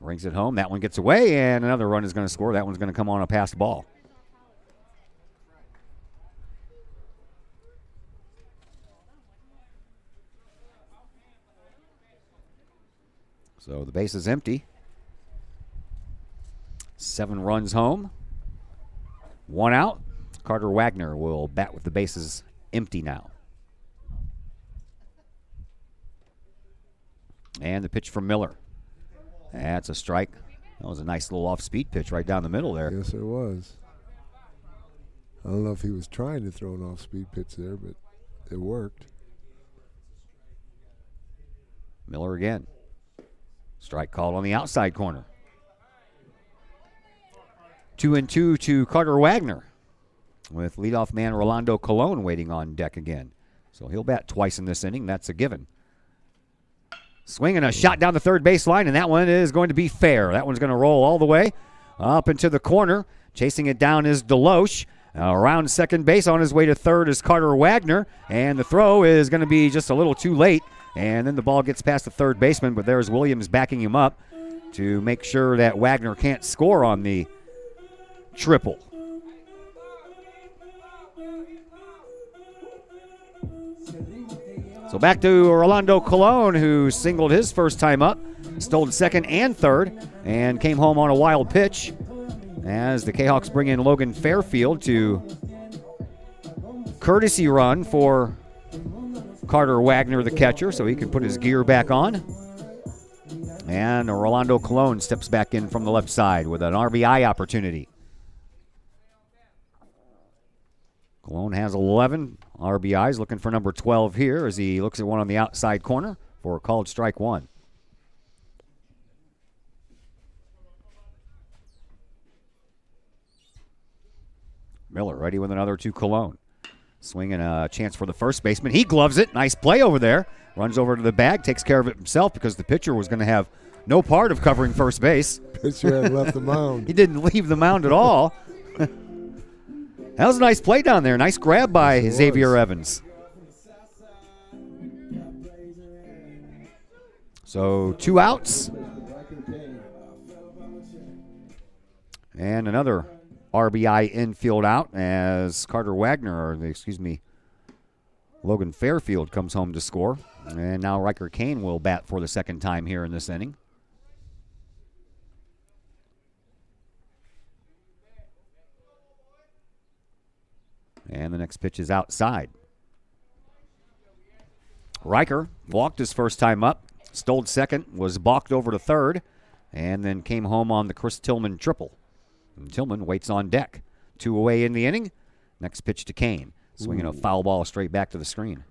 Rings it home. That one gets away, and another run is going to score. That one's going to come on a passed ball. So the base is empty. 7 runs home. 1 out. Carter Wagner will bat with the bases empty now. And the pitch from Miller. That's a strike. That was a nice little off-speed pitch right down the middle there. Yes, it was. I don't know if he was trying to throw an off-speed pitch there, but it worked. Miller again. Strike called on the outside corner. 2-2 to Carter Wagner, with leadoff man Rolando Colon waiting on deck again. So he'll bat twice in this inning. That's a given. Swinging a shot down the third baseline, and that one is going to be fair. That one's going to roll all the way up into the corner. Chasing it down is Deloche. Around second base on his way to third is Carter Wagner, and the throw is going to be just a little too late. And then the ball gets past the third baseman, but there's Williams backing him up to make sure that Wagner can't score on the triple. So back to Rolando Colon, who singled his first time up, stole second and third, and came home on a wild pitch as the Kahawks bring in Logan Fairfield to courtesy run for Carter Wagner, the catcher, so he can put his gear back on. And Rolando Colon steps back in from the left side with an RBI opportunity. Colon has 11 RBIs, looking for number 12 here as he looks at one on the outside corner for a called strike 1. Miller ready with another to Colon. Swinging a chance for the first baseman. He gloves it. Nice play over there. Runs over to the bag, takes care of it himself because the pitcher was going to have no part of covering first base. Pitcher had left the mound. He didn't leave the mound at all. That was a nice play down there. Nice grab by Xavier Evans. So 2 outs. And another RBI infield out as Logan Fairfield comes home to score. And now Riker Kane will bat for the second time here in this inning. And the next pitch is outside. Riker walked his first time up, stole second, was balked over to third, and then came home on the Chris Tillman triple. And Tillman waits on deck. 2 away in the inning. Next pitch to Kane. Swinging a foul ball straight back to the screen.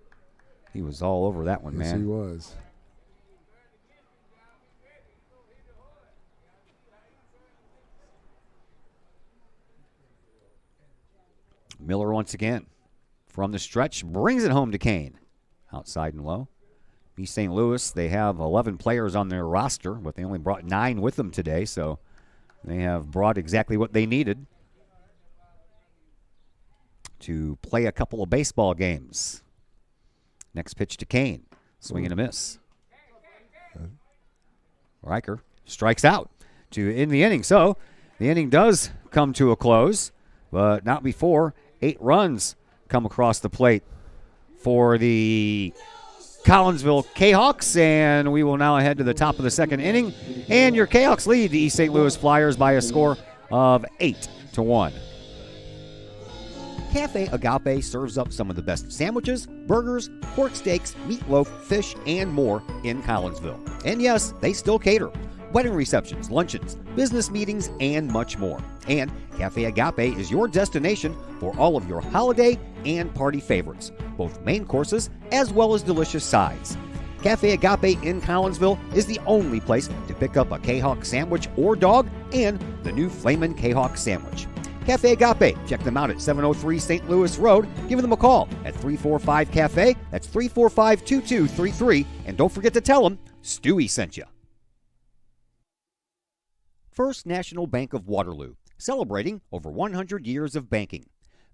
He was all over that one, yes, man. He was. Miller once again from the stretch brings it home to Kane. Outside and low. East St. Louis, they have 11 players on their roster, but they only brought 9 with them today, so they have brought exactly what they needed to play a couple of baseball games. Next pitch to Kane. Swing and a miss. Riker strikes out to end the inning. So the inning does come to a close, but not before 8 runs come across the plate for the Collinsville Kahawks, and we will now head to the top of the second inning. And your Kahawks lead the East St. Louis Flyers by a score of 8-1. Cafe Agape serves up some of the best sandwiches, burgers, pork steaks, meatloaf, fish, and more in Collinsville. And yes, they still cater. Wedding receptions, luncheons, business meetings, and much more. And Cafe Agape is your destination for all of your holiday and party favorites, both main courses as well as delicious sides. Cafe Agape in Collinsville is the only place to pick up a Kahawk sandwich or dog and the new Flamin' Kahawk sandwich. Cafe Agape, check them out at 703 St. Louis Road. Give them a call at 345-CAFE. That's 345-2233. And don't forget to tell them Stewie sent you. First National Bank of Waterloo, celebrating over 100 years of banking.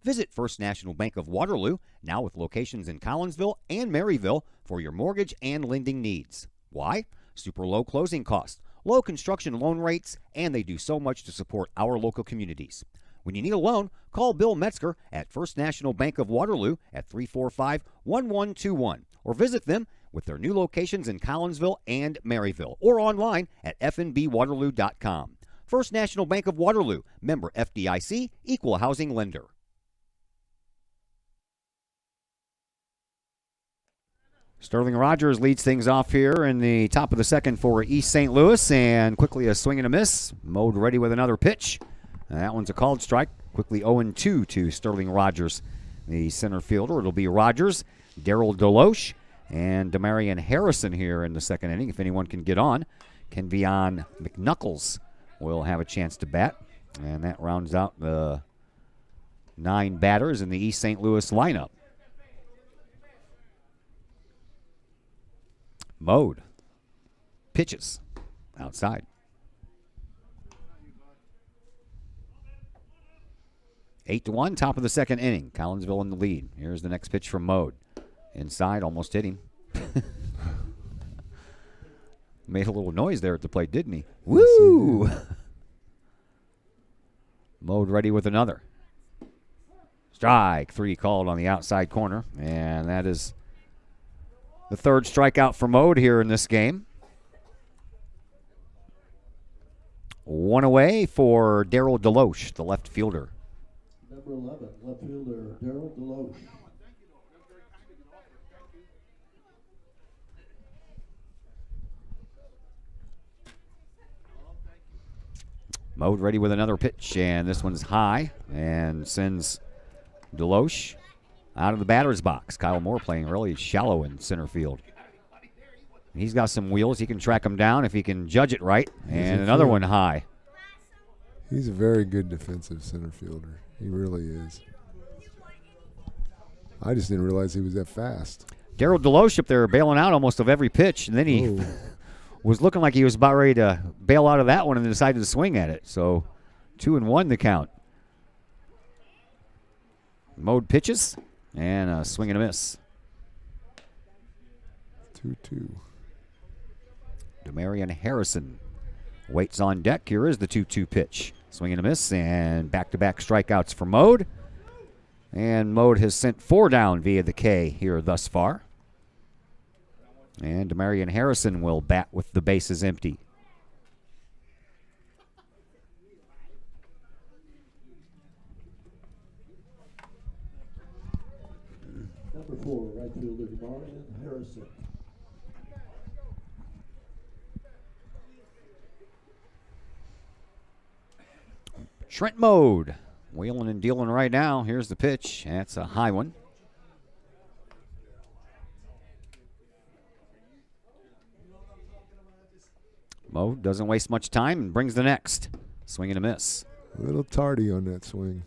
Visit First National Bank of Waterloo, now with locations in Collinsville and Maryville, for your mortgage and lending needs. Why? Super low closing costs, low construction loan rates, and they do so much to support our local communities. When you need a loan, call Bill Metzger at First National Bank of Waterloo at 345-1121, or visit them with their new locations in Collinsville and Maryville, or online at fnbwaterloo.com. First National Bank of Waterloo, member FDIC, equal housing lender. Sterling Rogers leads things off here in the top of the second for East St. Louis, and quickly a swing and a miss. Mode ready with another pitch. And that one's a called strike. Quickly 0-2 to Sterling Rogers, the center fielder. It'll be Rogers, Daryl Deloche, and Demarion Harrison here in the second inning. If anyone can get on, Kenvion McNuckles will have a chance to bat. And that rounds out the 9 batters in the East St. Louis lineup. Mode pitches outside. 8-1, top of the second inning. Collinsville in the lead. Here's the next pitch from Mode. Inside, almost hit him. Made a little noise there at the plate, didn't he? Woo! Mode ready with another. Strike 3 called on the outside corner, and that is the third strikeout for Mode here in this game. 1 away for Daryl Deloche, the left fielder. Number 11, left fielder Daryl Deloche. Mode ready with another pitch, and this one's high and sends Deloche out of the batter's box. Kyle Moore playing really shallow in center field. He's got some wheels. He can track him down if he can judge it right. And another one high. He's a very good defensive center fielder. He really is. I just didn't realize he was that fast. Daryl Deloche up there bailing out almost of every pitch, and then he was looking like he was about ready to bail out of that one and decided to swing at it. So 2-1 the count. Mode pitches, and a swing and a miss. 2-2. Demarion Harrison waits on deck. Here is the 2-2 pitch. Swing and a miss, and back-to-back strikeouts for Mode. And Mode has sent 4 down via the K here thus far. And Demarion Harrison will bat with the bases empty. Number 4, right fielder Demarion Harrison. Trent Mode wheeling and dealing right now. Here's the pitch. That's a high one. Mode doesn't waste much time and brings the next. Swing and a miss. A little tardy on that swing.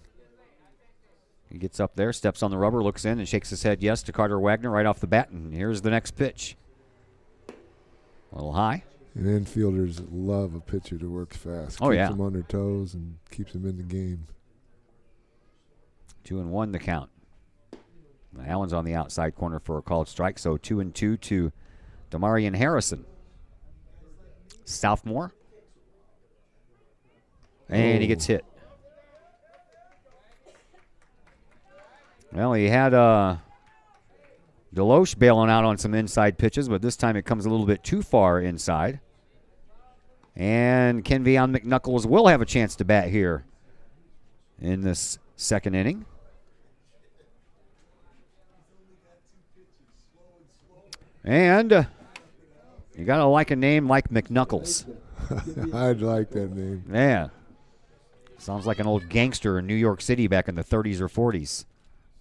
He gets up there, steps on the rubber, looks in, and shakes his head yes to Carter Wagner right off the bat. And here's the next pitch. A little high. And infielders love a pitcher that works fast. Oh, yeah. Keeps them on their toes and keeps them in the game. 2-1 the count. Allen's on the outside corner for a called strike, so 2-2 to Demarion Harrison. Sophomore. And he gets hit. Well, he had Deloche bailing out on some inside pitches, but this time it comes a little bit too far inside. And Kenvion McNuckles will have a chance to bat here in this second inning. And you got to like a name like McNuckles. I'd like that name. Yeah. Sounds like an old gangster in New York City back in the 30s or 40s.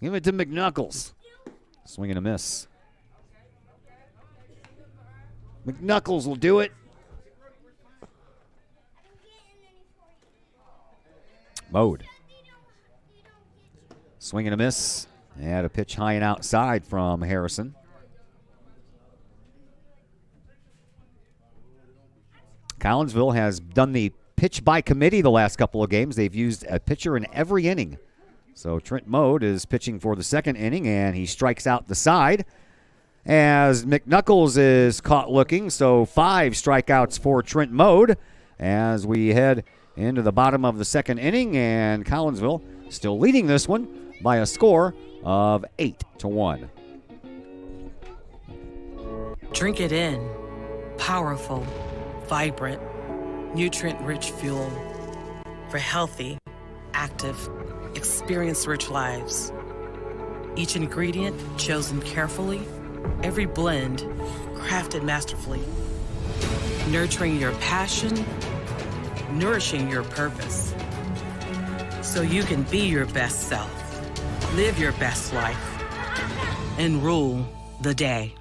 Give it to McNuckles. Swing and a miss. McNuckles will do it. Mode. Swing and a miss. And a pitch high and outside from Harrison. Collinsville has done the pitch by committee the last couple of games. They've used a pitcher in every inning. So Trent Mode is pitching for the second inning, and he strikes out the side as McNuckles is caught looking. So 5 strikeouts for Trent Mode as we head into the bottom of the second inning, and Collinsville still leading this one by a score of 8-1. Drink it in. Powerful, vibrant, nutrient-rich fuel for healthy, active, experience-rich lives. Each ingredient chosen carefully, every blend crafted masterfully. Nurturing your passion, nourishing your purpose. So you can be your best self, live your best life, and rule the day.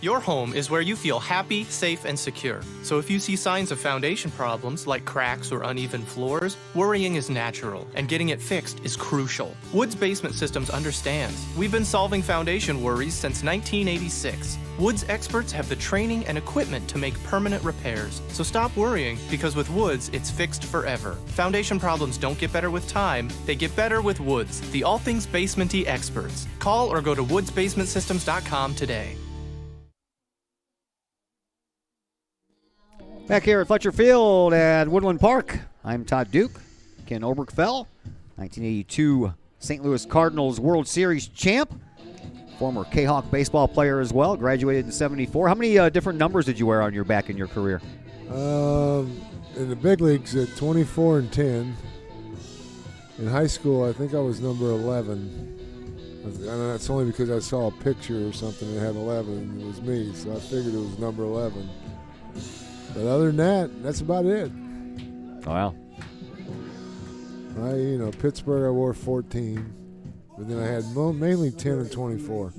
Your home is where you feel happy, safe, and secure. So if you see signs of foundation problems like cracks or uneven floors, worrying is natural, and getting it fixed is crucial. Woods Basement Systems understands. We've been solving foundation worries since 1986. Woods experts have the training and equipment to make permanent repairs. So stop worrying, because with Woods, it's fixed forever. Foundation problems don't get better with time, they get better with Woods, the all things basement-y experts. Call or go to woodsbasementsystems.com today. Back here at Fletcher Field at Woodland Park, I'm Todd Duke. Ken Oberkfell, 1982 St. Louis Cardinals World Series champ. Former Kahok baseball player as well, graduated in 74. How many different numbers did you wear on your back in your career? In the big leagues at 24 and 10. In high school, I think I was number 11. And that's only because I saw a picture or something that had 11, and it was me, so I figured it was number 11. But other than that, that's about it. Wow. Pittsburgh, I wore 14. But then I had mainly 10 and 24.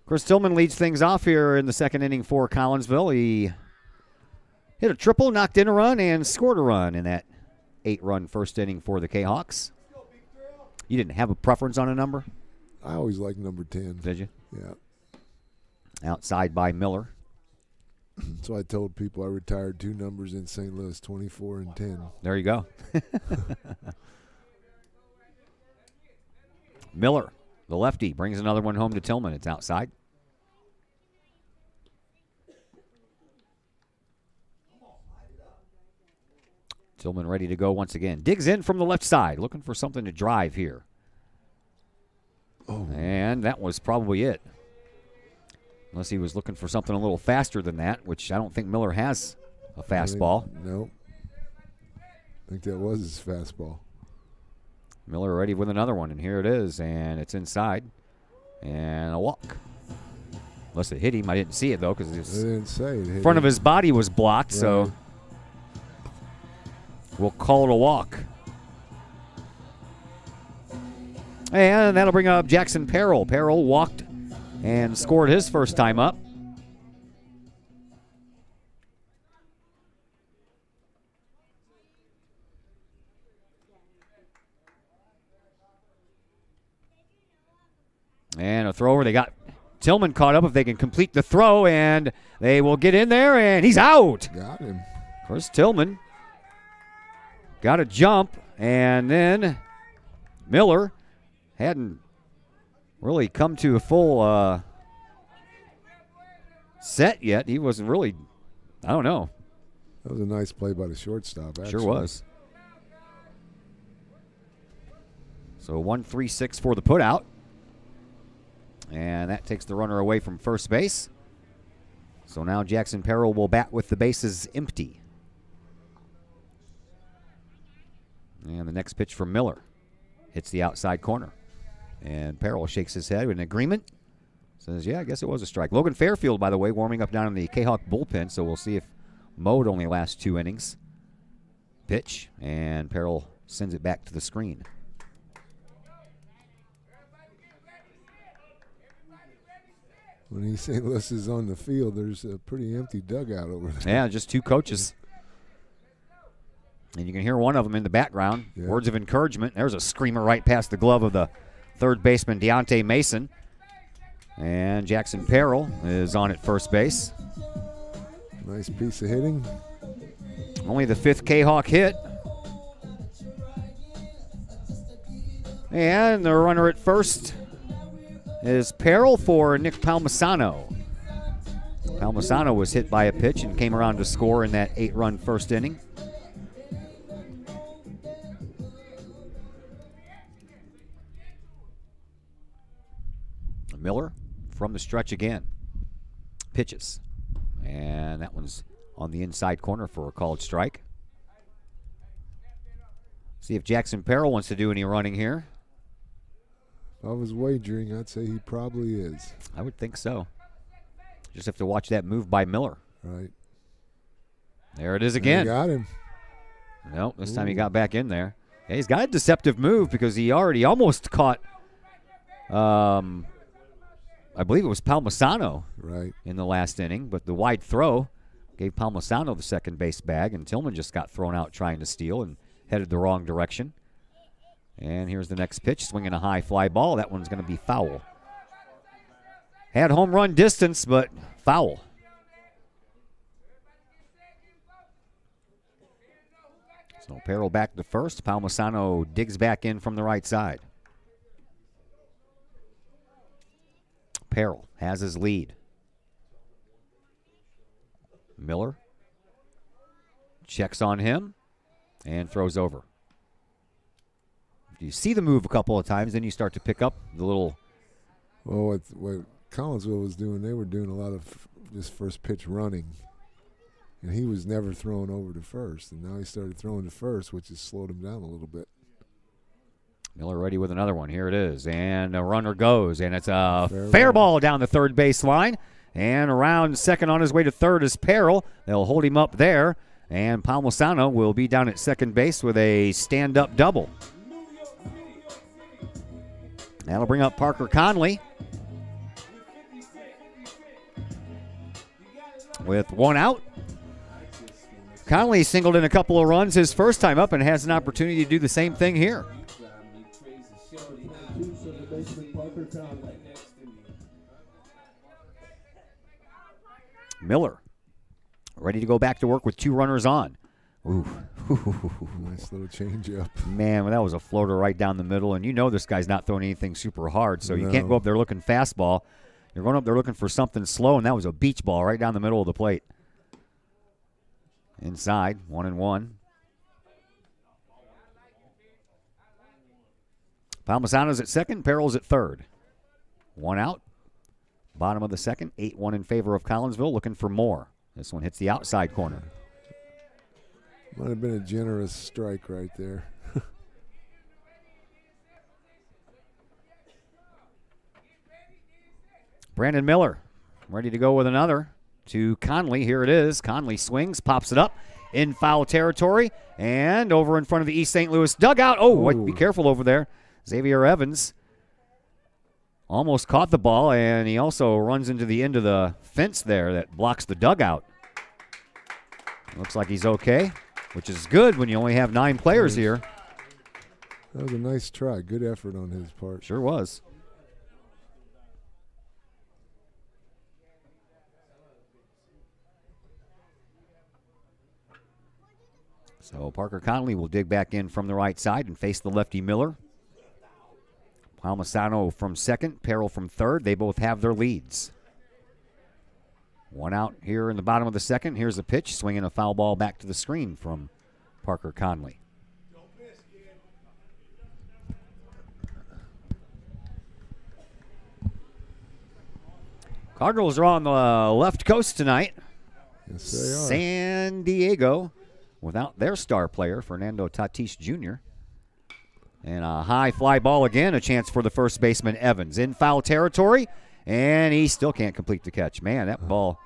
Chris Tillman leads things off here in the second inning for Collinsville. He hit a triple, knocked in a run, and scored a run in that 8-run first inning for the K-Hawks. You didn't have a preference on a number? I always liked number 10. Did you? Yeah. Outside by Miller. So I told people I retired 2 numbers in St. Louis, 24 and 10. There you go. Miller the lefty, brings another one home to Tillman. It's outside. Tillman ready to go once again. Digs in from the left side, looking for something to drive here. Oh. And that was probably it. Unless he was looking for something a little faster than that, which I don't think Miller has a fastball. Nope. I think that was his fastball. Miller ready with another one, and here it is, and it's inside. And a walk. Unless it hit him. I didn't see it, though, because the front of his body was blocked, right. So we'll call it a walk. And that'll bring up Jackson Perrell. Perrell walked and scored his first time up. And a thrower. They got Tillman caught up if they can complete the throw, and they will get in there, and he's out. Got him. Chris Tillman got a jump, and then Miller hadn't really come to a full set yet. He wasn't really, I don't know. That was a nice play by the shortstop, actually. Sure was. So 1-3-6 for the putout. And that takes the runner away from first base. So now Jackson Perrell will bat with the bases empty. And the next pitch from Miller hits the outside corner. And Perrell shakes his head in agreement. Says, yeah, I guess it was a strike. Logan Fairfield, by the way, warming up down in the Kahok bullpen, so we'll see if mode only lasts 2 innings. Pitch, and Perrell sends it back to the screen. When East St. Louis is on the field, there's a pretty empty dugout over there. Yeah, just 2 coaches. And you can hear one of them in the background. Yeah. Words of encouragement. There's a screamer right past the glove of the third baseman, Deontay Mason. And Jackson Perrell is on at first base. Nice piece of hitting. Only the 5th Kahok hit. And the runner at first is Perrell for Nick Palmisano. Palmisano was hit by a pitch and came around to score in that 8-run first inning. Miller from the stretch again. Pitches. And that one's on the inside corner for a called strike. See if Jackson Perrell wants to do any running here. If I was wagering, I'd say he probably is. I would think so. Just have to watch that move by Miller. Right. There it is again. Got him. Nope, this time he got back in there. Yeah, he's got a deceptive move because he already almost caught, I believe it was Palmisano in the last inning, but the wide throw gave Palmisano the second base bag, and Tillman just got thrown out trying to steal and headed the wrong direction. And here's the next pitch, swinging a high fly ball. That one's going to be foul. Had home run distance, but foul. So Perrell back to first. Palmisano digs back in from the right side. Perrell has his lead. Miller checks on him and throws over. If you see the move a couple of times, then you start to pick up the little. Well, what Collinsville was doing, they were doing a lot of just first pitch running. And he was never thrown over to first. And now he started throwing to first, which has slowed him down a little bit. Miller ready with another one. Here it is. And a runner goes. And it's a fair ball down the third base line. And around second on his way to third is Perrell. They'll hold him up there. And Palmisano will be down at second base with a stand-up double. That'll bring up Parker Conley. With one out. Conley singled in a couple of runs his first time up and has an opportunity to do the same thing here. Miller ready to go back to work with 2 runners on. Ooh, Nice little change up. Man, well, that was a floater right down the middle, and you know this guy's not throwing anything super hard, so you can't No. go up there looking fastball. You're going up there looking for something slow, and that was a beach ball right down the middle of the plate. Inside, 1-1. Palmisano's at second, Perril's at third. One out. Bottom of the second, 8-1 in favor of Collinsville, looking for more. This one hits the outside corner. Might have been a generous strike right there. Brandon Miller ready to go with another to Conley. Here it is. Conley swings, pops it up in foul territory, and over in front of the East St. Louis dugout. Oh, be careful over there. Xavier Evans almost caught the ball, and he also runs into the end of the fence there that blocks the dugout. Looks like he's okay, which is good when you only have 9 players here. That was a nice try. Good effort on his part. Sure was. So Parker Conley will dig back in from the right side and face the lefty Miller. Palmisano from second, Perril from third. They both have their leads. One out here in the bottom of the second. Here's a pitch, swinging a foul ball back to the screen from Parker Conley. Cardinals are on the left coast tonight. Yes, they are. San Diego without their star player, Fernando Tatis Jr. And a high fly ball again, a chance for the first baseman, Evans. In foul territory, and he still can't complete the catch. Man, that ball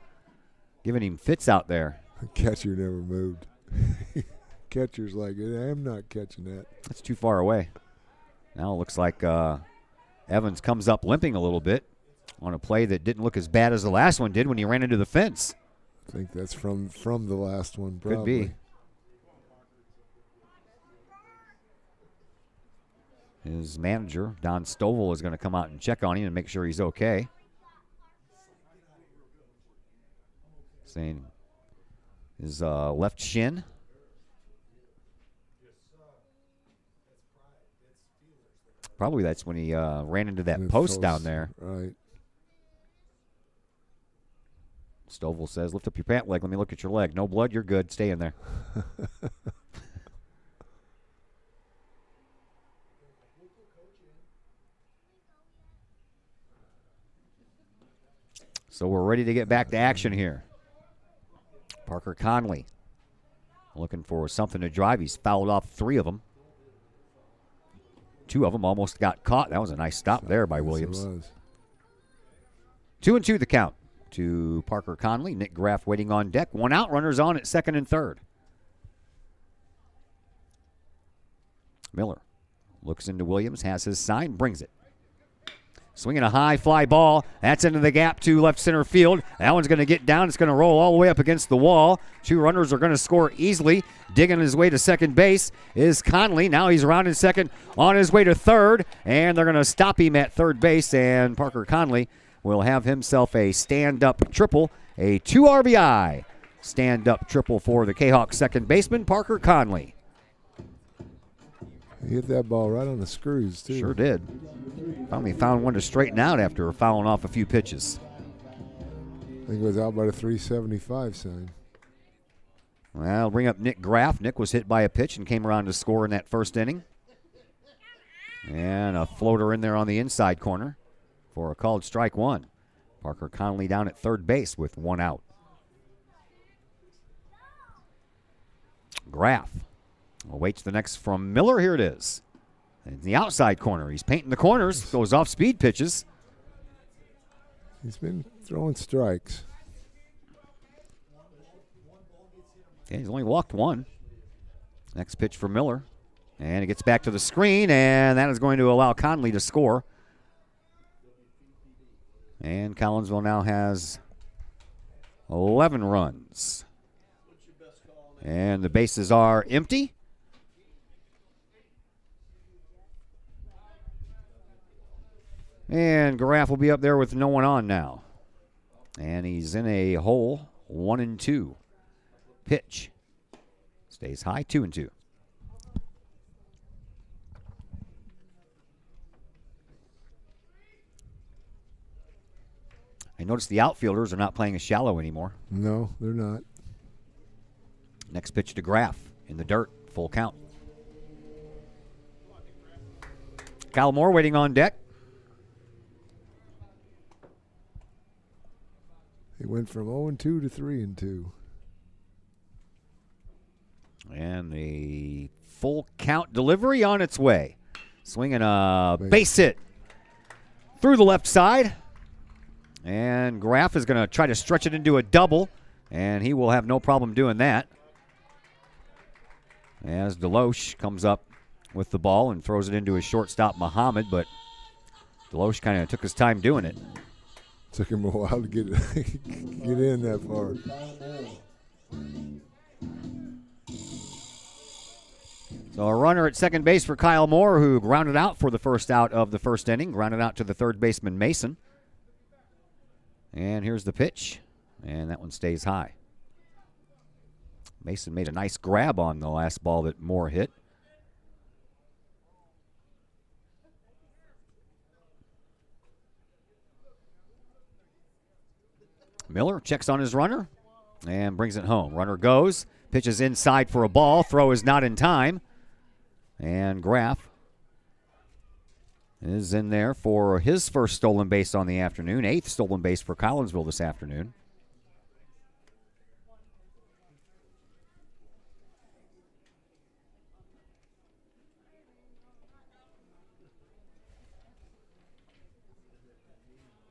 giving him fits out there. The catcher never moved. Catcher's like, I'm not catching that. That's too far away. Now it looks like Evans comes up limping a little bit on a play that didn't look as bad as the last one did when he ran into the fence. I think that's from the last one, probably. Could be. His manager, Don Stovall, is going to come out and check on him and make sure he's okay. Saying his left shin. Probably that's when he ran into that post down there. Right. Stovall says, lift up your pant leg. Let me look at your leg. No blood, you're good. Stay in there. So we're ready to get back to action here. Parker Conley looking for something to drive. He's fouled off 3 of them. 2 of them almost got caught. That was a nice stop there by Williams. It was. 2-2 the count to Parker Conley. Nick Graff waiting on deck. 1 out, runners on at second and third. Miller looks into Williams, has his sign, brings it. Swinging a high fly ball. That's into the gap to left center field. That one's going to get down. It's going to roll all the way up against the wall. 2 runners are going to score easily. Digging his way to second base is Conley. Now he's rounding second on his way to third. And they're going to stop him at third base. And Parker Conley will have himself a stand-up triple. A 2 RBI stand-up triple for the Kahok second baseman, Parker Conley. He hit that ball right on the screws, too. Sure did. Finally found one to straighten out after fouling off a few pitches. I think it was out by the 375 sign. Well, I'll bring up Nick Graff. Nick was hit by a pitch and came around to score in that first inning. And a floater in there on the inside corner for a called strike 1. Parker Conley down at third base with 1 out. Graff awaits the next from Miller. Here it is. In the outside corner. He's painting the corners. Goes off speed pitches. He's been throwing strikes. Yeah, he's only walked 1. Next pitch for Miller. And it gets back to the screen, and that is going to allow Conley to score. And Collinsville now has 11 runs. And the bases are empty. And Graff will be up there with no one on now. And he's in a hole, 1-2. Pitch. Stays high, 2-2. I noticed the outfielders are not playing as shallow anymore. No, they're not. Next pitch to Graff in the dirt, full count. Kyle Moore waiting on deck. He went from 0-2 to 3-2. And the full count delivery on its way. Swinging a base hit through the left side. And Graff is going to try to stretch it into a double, and he will have no problem doing that. As Deloche comes up with the ball and throws it into his shortstop, Muhammad, but Deloche kind of took his time doing it. Took him a while to get in that far. So a runner at second base for Kyle Moore, who grounded out for the first out of the first inning, grounded out to the third baseman Mason. And here's the pitch, and that one stays high. Mason made a nice grab on the last ball that Moore hit. Miller checks on his runner and brings it home. Runner goes, pitches inside for a ball. Throw is not in time. And Graff is in there for his first stolen base on the afternoon, 8th stolen base for Collinsville this afternoon.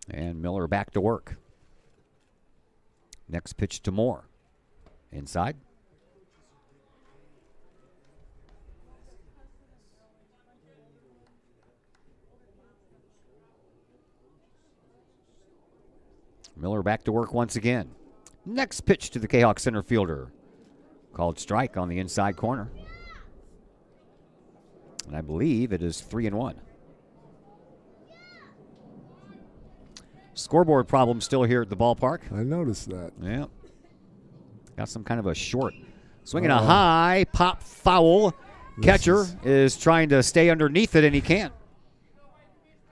And Miller back to work. Next pitch to Moore. Inside. Miller back to work once again. Next pitch to the Kahok center fielder. Called strike on the inside corner. And I believe it is 3-1. Scoreboard problem still here at the ballpark. I noticed that. Yeah. Got some kind of a short. Swinging a high pop foul. Catcher is trying to stay underneath it, and he can't.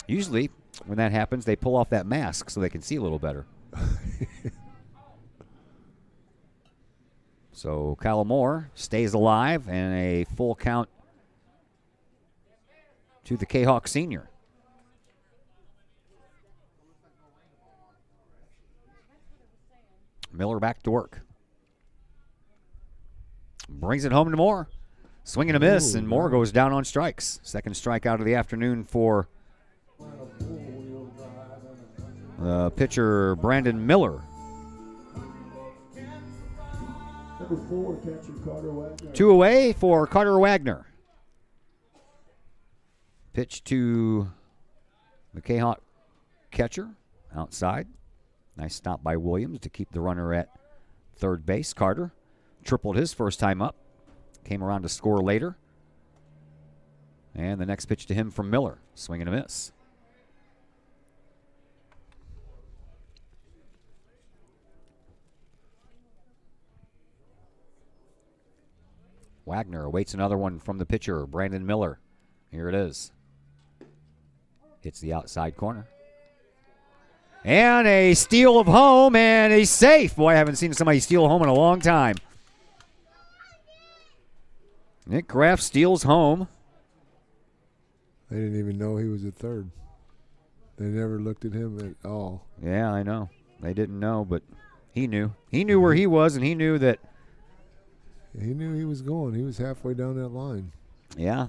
Usually, when that happens, they pull off that mask so they can see a little better. So Kyle Moore stays alive, and a full count to the Kahok senior. Miller back to work. Brings it home to Moore. Swing and a miss, and Moore goes down on strikes. Second strikeout of the afternoon for pitcher Brandon Miller. Number 4, catcher Carter Wagner. 2 away for Carter Wagner. Pitch to the Kahok catcher outside. Nice stop by Williams to keep the runner at third base. Carter tripled his first time up. Came around to score later. And the next pitch to him from Miller. Swing and a miss. Wagner awaits another one from the pitcher, Brandon Miller. Here it is. Hits the outside corner. And a steal of home, and he's safe. Boy, I haven't seen somebody steal home in a long time. Nick Graff steals home. They didn't even know he was at third. They never looked at him at all. Yeah, I know. They didn't know, but he knew. He knew where he was, and he knew that. He knew he was going. He was halfway down that line. Yeah.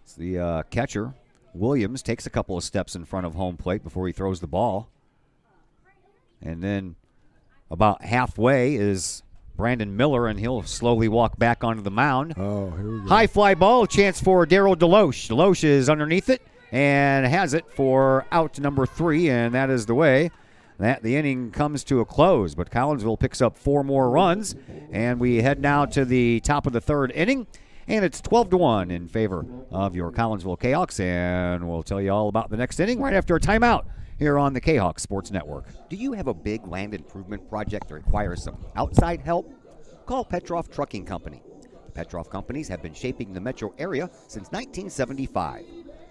It's the catcher. Williams takes a couple of steps in front of home plate before he throws the ball. And then about halfway is Brandon Miller, and he'll slowly walk back onto the mound. Oh, here we go. High fly ball, chance for Daryl Deloche. Deloche is underneath it and has it for out number 3, and that is the way that the inning comes to a close. But Collinsville picks up 4 more runs, and we head now to the top of the third inning. And it's 12-1 in favor of your Collinsville Kahawks, and we'll tell you all about the next inning right after a timeout here on the Kahawk Sports Network. Do you have a big land improvement project that requires some outside help? call Petroff Trucking Company. The Petroff Companies have been shaping the metro area since 1975.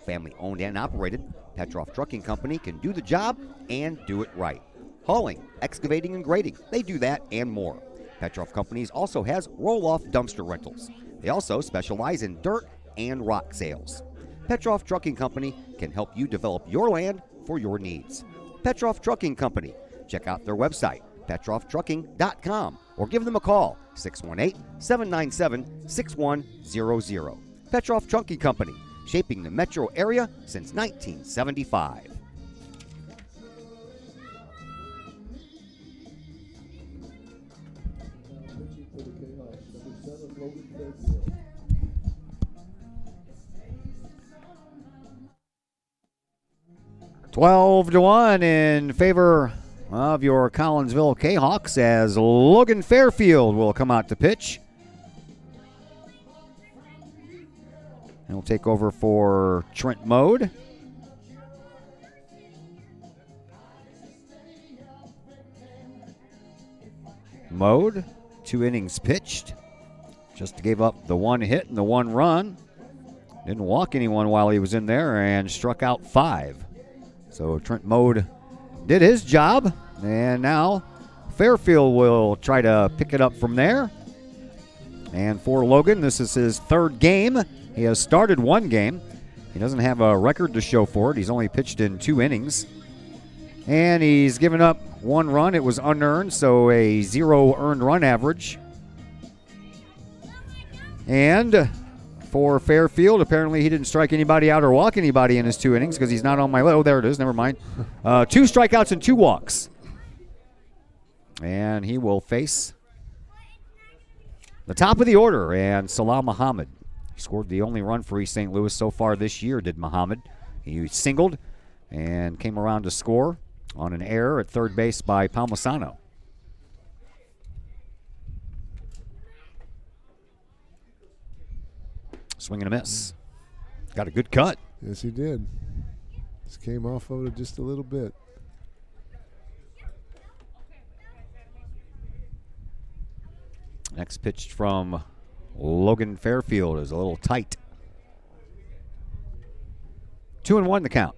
Family owned and operated, Petroff Trucking Company can do the job and do it right. Hauling, excavating, and grading, they do that and more. Petroff Companies also has roll-off dumpster rentals. They also specialize in dirt and rock sales. Petroff Trucking Company can help you develop your land for your needs. Petroff Trucking Company. Check out their website, petrofftrucking.com, or give them a call, 618-797-6100. Petroff Trucking Company, shaping the metro area since 1975. For the Kahok, number 7, Logan Fairfield. Twelve to 1 in favor of your Collinsville Kahawks as Logan Fairfield will come out to pitch. And will take over for Trent Mode. Mode, 2 innings pitched. Just gave up the 1 hit and the 1 run. Didn't walk anyone while he was in there and struck out 5. So Trent Mode did his job, and now Fairfield will try to pick it up from there. And for Logan, this is his 3rd game. He has started 1 game. He doesn't have a record to show for it. He's only pitched in 2 innings. And he's given up 1 run. It was unearned, so a 0 earned run average. And for Fairfield, apparently he didn't strike anybody out or walk anybody in his 2 innings because he's not on my list. Oh, there it is. Never mind. 2 strikeouts and 2 walks. And he will face the top of the order, and Salah Muhammad. He scored the only run for East St. Louis so far this year, did Muhammad. He singled and came around to score on an error at third base by Palmisano. Swing and a miss. Got a good cut. Yes, he did. Just came off of it just a little bit. Next pitch from Logan Fairfield is a little tight. 2-1 the count.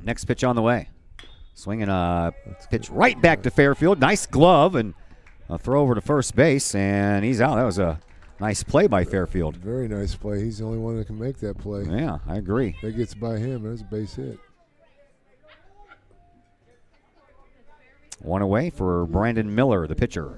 Next pitch on the way. Swinging a pitch right back to Fairfield. Nice glove and a throw over to first base, and he's out. That was a nice play by Fairfield. Very nice play. He's the only one that can make that play. Yeah, I agree. That gets by him. That's a base hit. 1 away for Brandon Miller, the pitcher.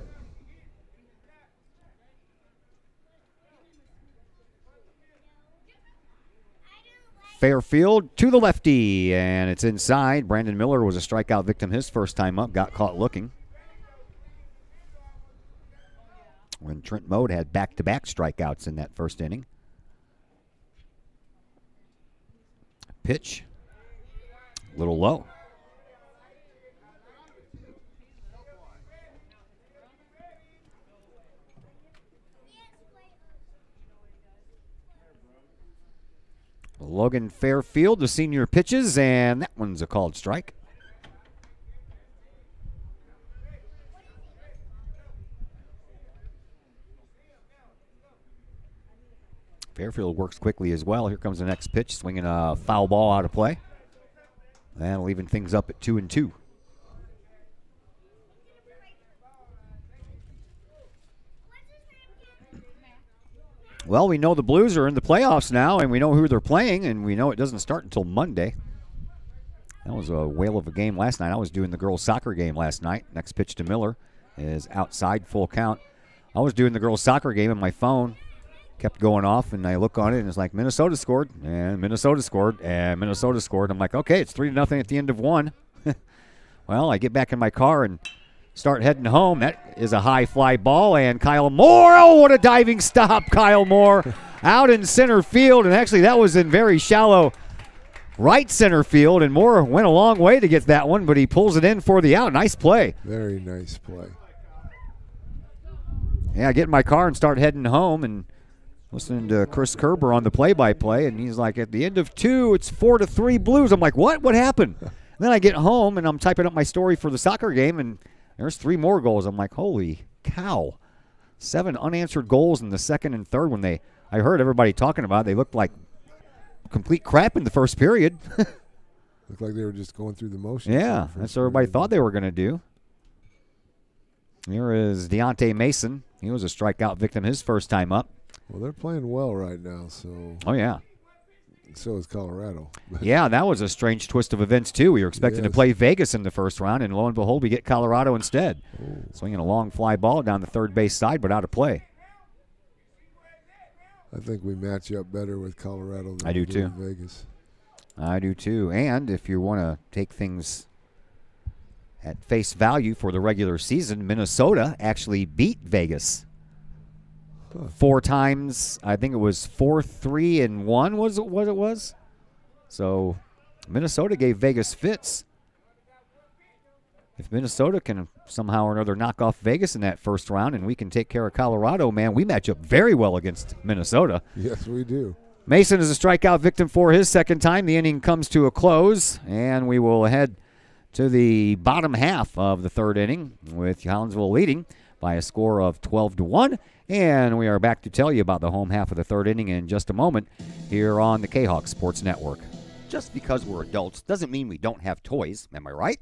Fairfield to the lefty, and it's inside. Brandon Miller was a strikeout victim his first time up, got caught looking. When Trent Mode had back-to-back strikeouts in that first inning. Pitch, a little low. Logan Fairfield, the senior, pitches, and that one's a called strike. Fairfield works quickly as well. Here comes the next pitch, swinging a foul ball out of play. That'll even things up at 2-2. Well, we know the Blues are in the playoffs now, and we know who they're playing, and we know it doesn't start until Monday. That was a whale of a game last night. I was doing the girls' soccer game last night. Next pitch to Miller is outside, full count. I was doing the girls' soccer game, and my phone kept going off, and I look on it, and it's like Minnesota scored, and Minnesota scored, and Minnesota scored. I'm like, okay, it's 3-0 at the end of 1. Well, I get back in my car and start heading home. That is a high fly ball, and Kyle Moore, oh, what a diving stop, Kyle Moore, out in center field, and actually that was in very shallow right center field, and Moore went a long way to get that one, but he pulls it in for the out. Nice play. Very nice play. Yeah, I get in my car and start heading home, and listening to Chris Kerber on the play-by-play, and he's like, at the end of 2, it's 4-3 Blues. I'm like, what? What happened? Then I get home and I'm typing up my story for the soccer game, and there's 3 more goals. I'm like, holy cow. 7 unanswered goals in the second and third when I heard everybody talking about it. They looked like complete crap in the first period. Looked like they were just going through the motions. Yeah, that's what everybody thought they were going to do. Here is Deontay Mason. He was a strikeout victim his first time up. Well, they're playing well right now, so. Oh, yeah. So is Colorado. Yeah, that was a strange twist of events, too. We were expecting to play Vegas in the first round, and lo and behold, we get Colorado instead. Oh. Swinging a long fly ball down the third base side, but out of play. I think we match up better with Colorado than I do, we too. with Vegas. I do, too. And if you want to take things at face value for the regular season, Minnesota actually beat Vegas. 4 times. I think it was 4-3-1 was what it was. So Minnesota gave Vegas fits. If Minnesota can somehow or another knock off Vegas in that first round and we can take care of Colorado, man, we match up very well against Minnesota. Yes, we do. Mason is a strikeout victim for his second time. The inning comes to a close, and we will head to the bottom half of the third inning with Collinsville leading by a score of 12-1. And we are back to tell you about the home half of the third inning in just a moment here on the Kahok Sports Network. Just because we're adults doesn't mean we don't have toys, am I right?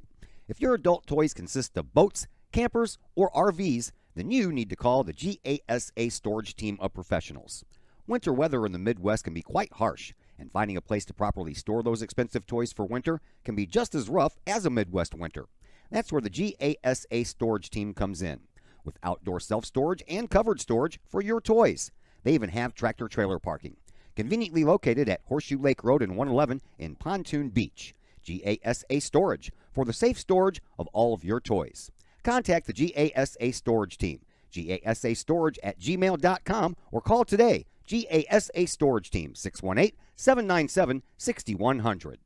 If your adult toys consist of boats, campers, or RVs, then you need to call the GASA storage team of professionals. Winter weather in the Midwest can be quite harsh, and finding a place to properly store those expensive toys for winter can be just as rough as a Midwest winter. That's where the GASA storage team comes in, with outdoor self-storage and covered storage for your toys. They even have tractor-trailer parking, conveniently located at Horseshoe Lake Road and 111 in Pontoon Beach. GASA Storage, for the safe storage of all of your toys. Contact the GASA Storage team, gasastorage@gmail.com, or call today, GASA Storage Team, 618-797-6100.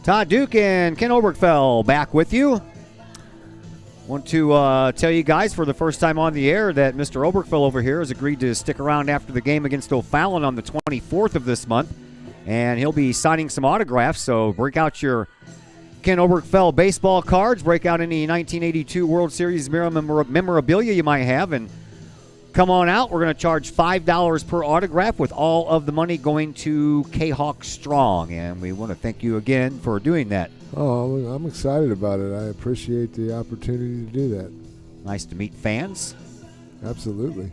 Todd Duke and Ken Obergfell back with you. Want to tell you guys for the first time on the air that Mr. Obergfell over here has agreed to stick around after the game against O'Fallon on the 24th of this month, and he'll be signing some autographs, so break out your Ken Obergfell baseball cards, break out any 1982 World Series memorabilia you might have, and come on out. We're going to charge $5 per autograph, with all of the money going to Kahok Strong, and we want to thank you again for doing that. Oh, I'm excited about it. I appreciate the opportunity to do that. Nice to meet fans. Absolutely.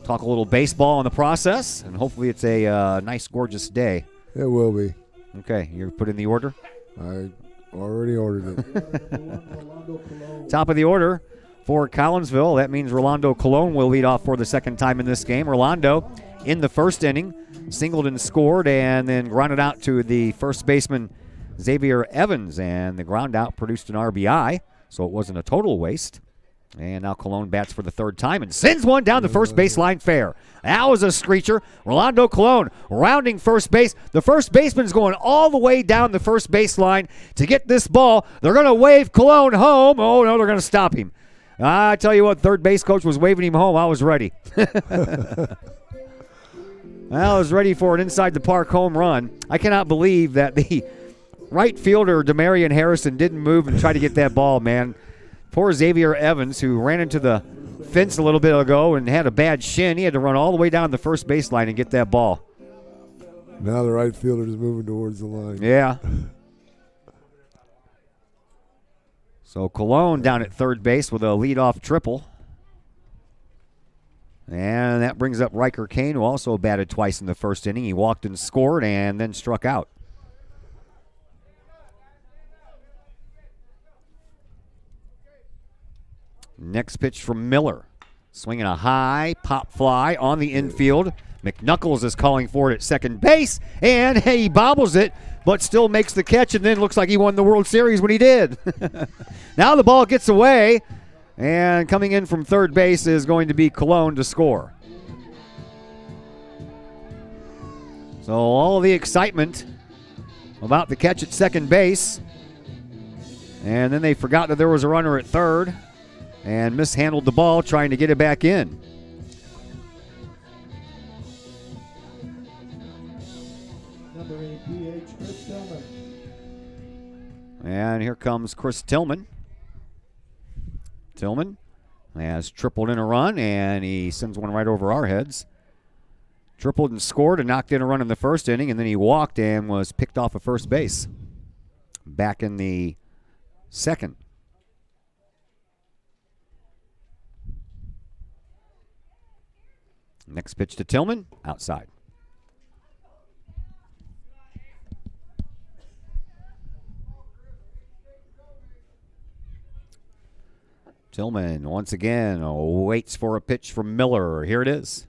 Talk a little baseball in the process, and hopefully it's a nice, gorgeous day. It will be. Okay, you put in the order? I already ordered it. Top of the order for Collinsville. That means Rolando Colon will lead off for the second time in this game. Rolando, in the first inning, singled and scored, and then grounded out to the first baseman, Xavier Evans, and the ground out produced an RBI, so it wasn't a total waste. And now Colon bats for the third time and sends one down the first baseline fair. That was a screecher. Rolando Colon rounding first base. The first baseman's going all the way down the first baseline to get this ball. They're going to wave Colon home. Oh, no, they're going to stop him. I tell you what, third base coach was waving him home. I was ready. I was ready for an inside-the-park home run. I cannot believe that the right fielder, Demarion Harrison, didn't move and try to get that ball, man. Poor Xavier Evans, who ran into the fence a little bit ago and had a bad shin. He had to run all the way down the first baseline and get that ball. Now the right fielder is moving towards the line. Yeah. So Colon down at third base with a leadoff triple. And that brings up Riker Kane, who also batted twice in the first inning. He walked and scored and then struck out. Next pitch from Miller. Swinging a high pop fly on the infield. McNuckles is calling for it at second base, and he bobbles it, but still makes the catch, and then looks like he won the World Series when he did. Now the ball gets away, and coming in from third base is going to be Colon to score. So all the excitement about the catch at second base, and then they forgot that there was a runner at third and mishandled the ball trying to get it back in. And here comes Chris Tillman. Tillman has tripled in a run, and he sends one right over our heads. Tripled and scored and knocked in a run in the first inning, and then he walked and was picked off of first base. Back in the second. Next pitch to Tillman, outside. Tillman once again waits for a pitch from Miller. Here it is.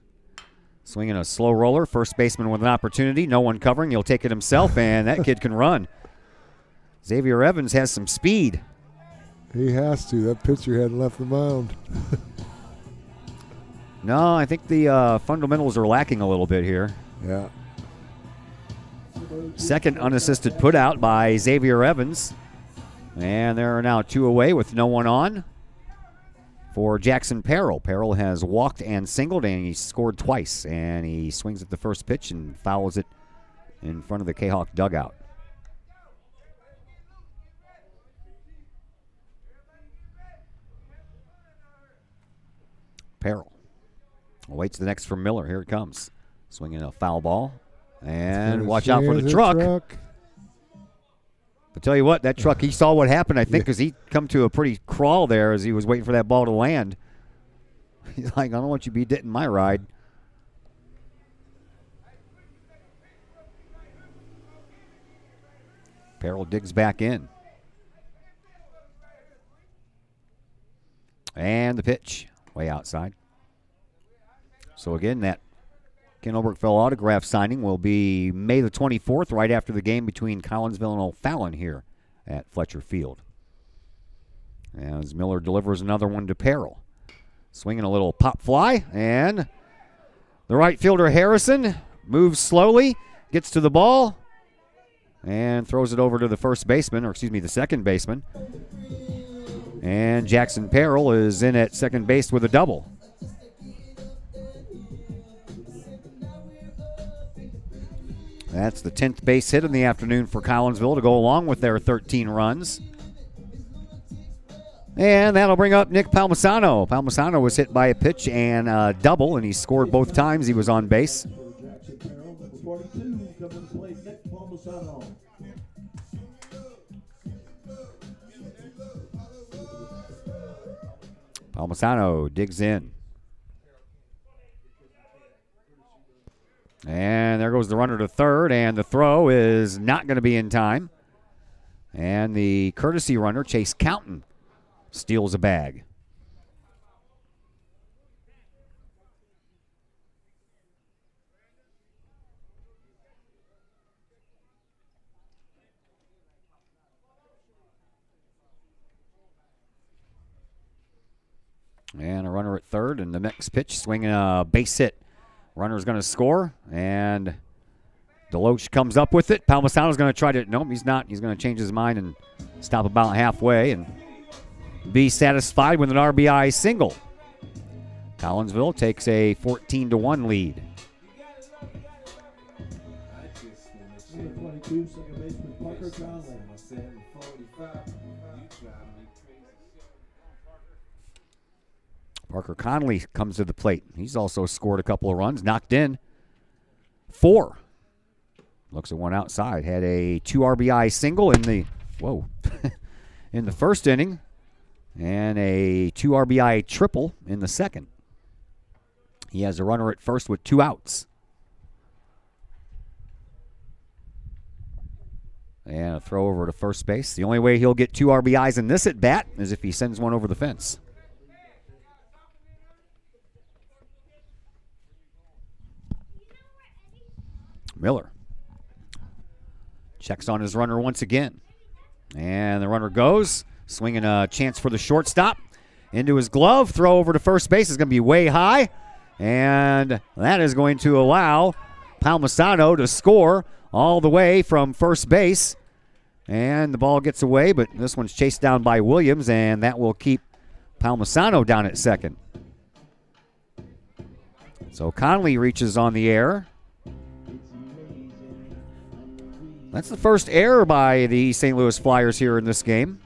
Swinging a slow roller. First baseman with an opportunity. No one covering. He'll take it himself, and that kid can run. Xavier Evans has some speed. He has to. That pitcher hadn't left the mound. No, I think the fundamentals are lacking a little bit here. Yeah. Second unassisted put out by Xavier Evans. And there are now 2 away with no one on for Jackson Perrell. Perrell has walked and singled, and he scored twice. And he swings at the first pitch and fouls it in front of the Kahok dugout. Perrell waits the next from Miller. Here it comes. Swinging a foul ball. And watch out for the truck. But tell you what, that truck, he saw what happened, I think, because he come to a pretty crawl there as he was waiting for that ball to land. He's like, I don't want you to be hitting my ride. Perrell digs back in. And the pitch, way outside. So again, that Ken Obergfell autograph signing will be May the 24th, right after the game between Collinsville and O'Fallon here at Fletcher Field. As Miller delivers another one to Perrell. Swinging a little pop fly, and the right fielder Harrison moves slowly, gets to the ball, and throws it over to the first baseman, or excuse me, the second baseman. And Jackson Perrell is in at second base with a double. That's the 10th base hit in the afternoon for Collinsville to go along with their 13 runs. And that'll bring up Nick Palmisano. Palmisano was hit by a pitch and a double, and he scored both times he was on base. Palmisano digs in. And there goes the runner to third, and the throw is not going to be in time. And the courtesy runner, Chase Counton, steals a bag. And a runner at third, and the next pitch, swinging a base hit. Runner's going to score, and Deloach comes up with it. Palmisano's going to try to, nope, he's not. He's going to change his mind and stop about halfway and be satisfied with an RBI single. Collinsville takes a 14-1 lead. Parker Conley comes to the plate. He's also scored a couple of runs, knocked in 4. Looks at one outside. Had a 2 RBI single in the in the first inning, and a 2 RBI triple in the second. He has a runner at first with 2 outs. And a throw over to first base. The only way he'll get 2 RBIs in this at bat is if he sends one over the fence. Miller checks on his runner once again. And the runner goes, swinging a chance for the shortstop. Into his glove, throw over to first base is going to be way high. And that is going to allow Palmisano to score all the way from first base. And the ball gets away, but this one's chased down by Williams, and that will keep Palmisano down at second. So Conley reaches on the air. That's the first error by the St. Louis Flyers here in this game.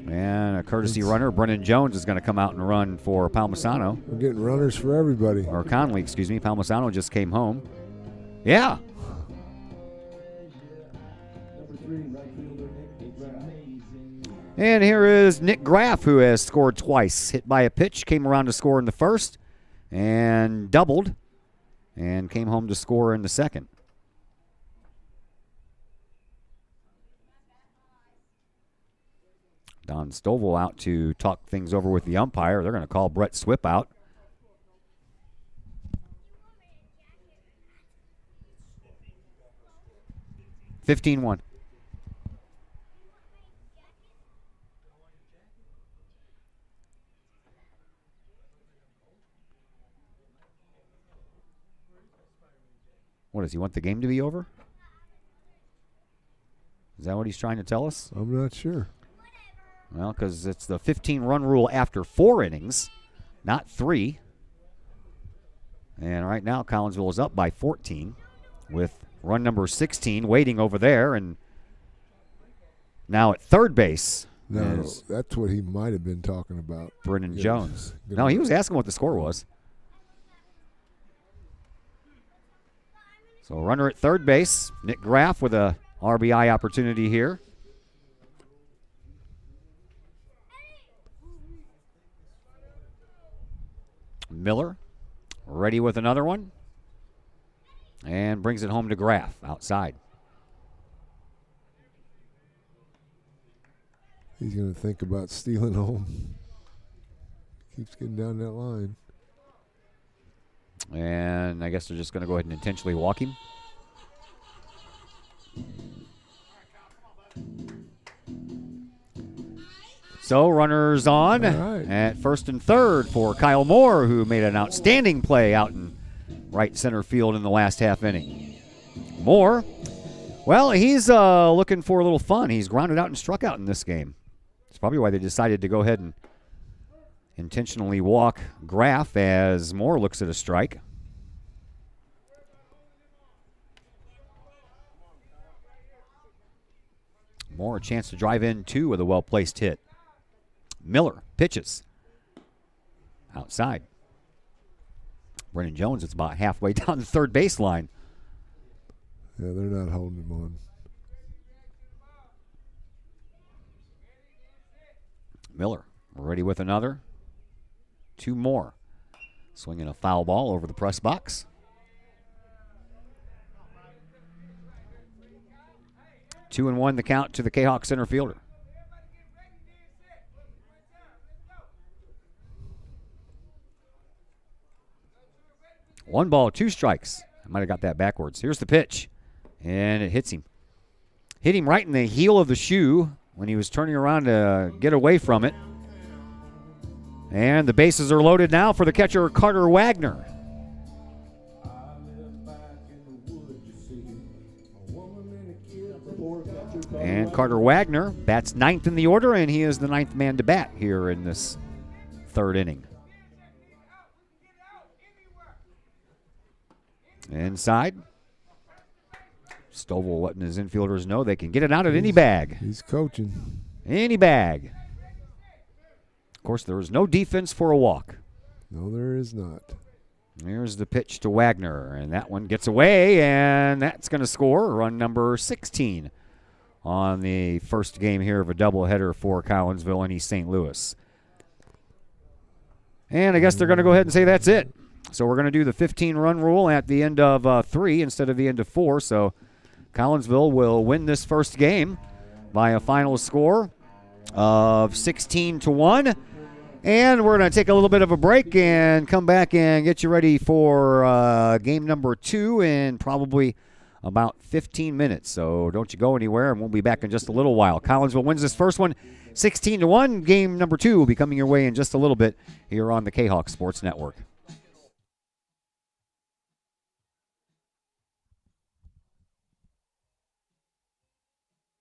And a courtesy runner, Brennan Jones, is going to come out and run for Palmisano. We're getting runners for everybody. Or Conley, excuse me. Palmisano just came home. Yeah. And here is Nick Graff, who has scored twice. Hit by a pitch, came around to score in the first, and doubled, and came home to score in the second. Don Stovall out to talk things over with the umpire. They're going to call Brett Swip out. (15-1). What does he want the game to be over? Is that what he's trying to tell us? I'm not sure. Well, because it's the 15-run rule after 4 innings, not 3. And right now, Collinsville is up by 14 with run number 16 waiting over there. And now at third base. No, that's what he might have been talking about. Brennan Yes. Jones. No, he was asking what the score was. So runner at third base, Nick Graff with a RBI opportunity here. Miller ready with another one. And brings it home to Graff outside. He's going to think about stealing home. Keeps getting down that line. And I guess they're just going to go ahead and intentionally walk him. So runners on at first and third for Kyle Moore, who made an outstanding play out in right center field in the last half inning. Moore, well, he's looking for a little fun. He's grounded out and struck out in this game. That's probably why they decided to go ahead and intentionally walk Graff as Moore looks at a strike. Moore a chance to drive in 2 with a well-placed hit. Miller pitches outside. Brennan Jones, it's about halfway down the third baseline. Yeah, they're not holding him on. Miller ready with another. 2 more. Swinging a foul ball over the press box. Two and 1 the count to the Kahok center fielder. One ball, 2 strikes. I might have got that backwards. Here's the pitch, and it hits him. Hit him right in the heel of the shoe when he was turning around to get away from it. And the bases are loaded now for the catcher, Carter Wagner. And Carter Wagner bats 9th in the order, and he is the 9th man to bat here in this 3rd inning. Inside. Stovall letting his infielders know they can get it out at any bag. He's coaching. Any bag. Of course, there is no defense for a walk. No, there is not. Here's the pitch to Wagner, and that one gets away, and that's going to score run number 16 on the first game here of a doubleheader for Collinsville and East St. Louis. And I guess they're going to go ahead and say that's it. So we're going to do the 15-run rule at the end of 3 instead of the end of 4. So Collinsville will win this first game by a final score of 16-1. And we're going to take a little bit of a break and come back and get you ready for game number 2 in probably about 15 minutes. So don't you go anywhere, and we'll be back in just a little while. Collinsville wins this first one 16-1. Game number 2 will be coming your way in just a little bit here on the Kahok Sports Network.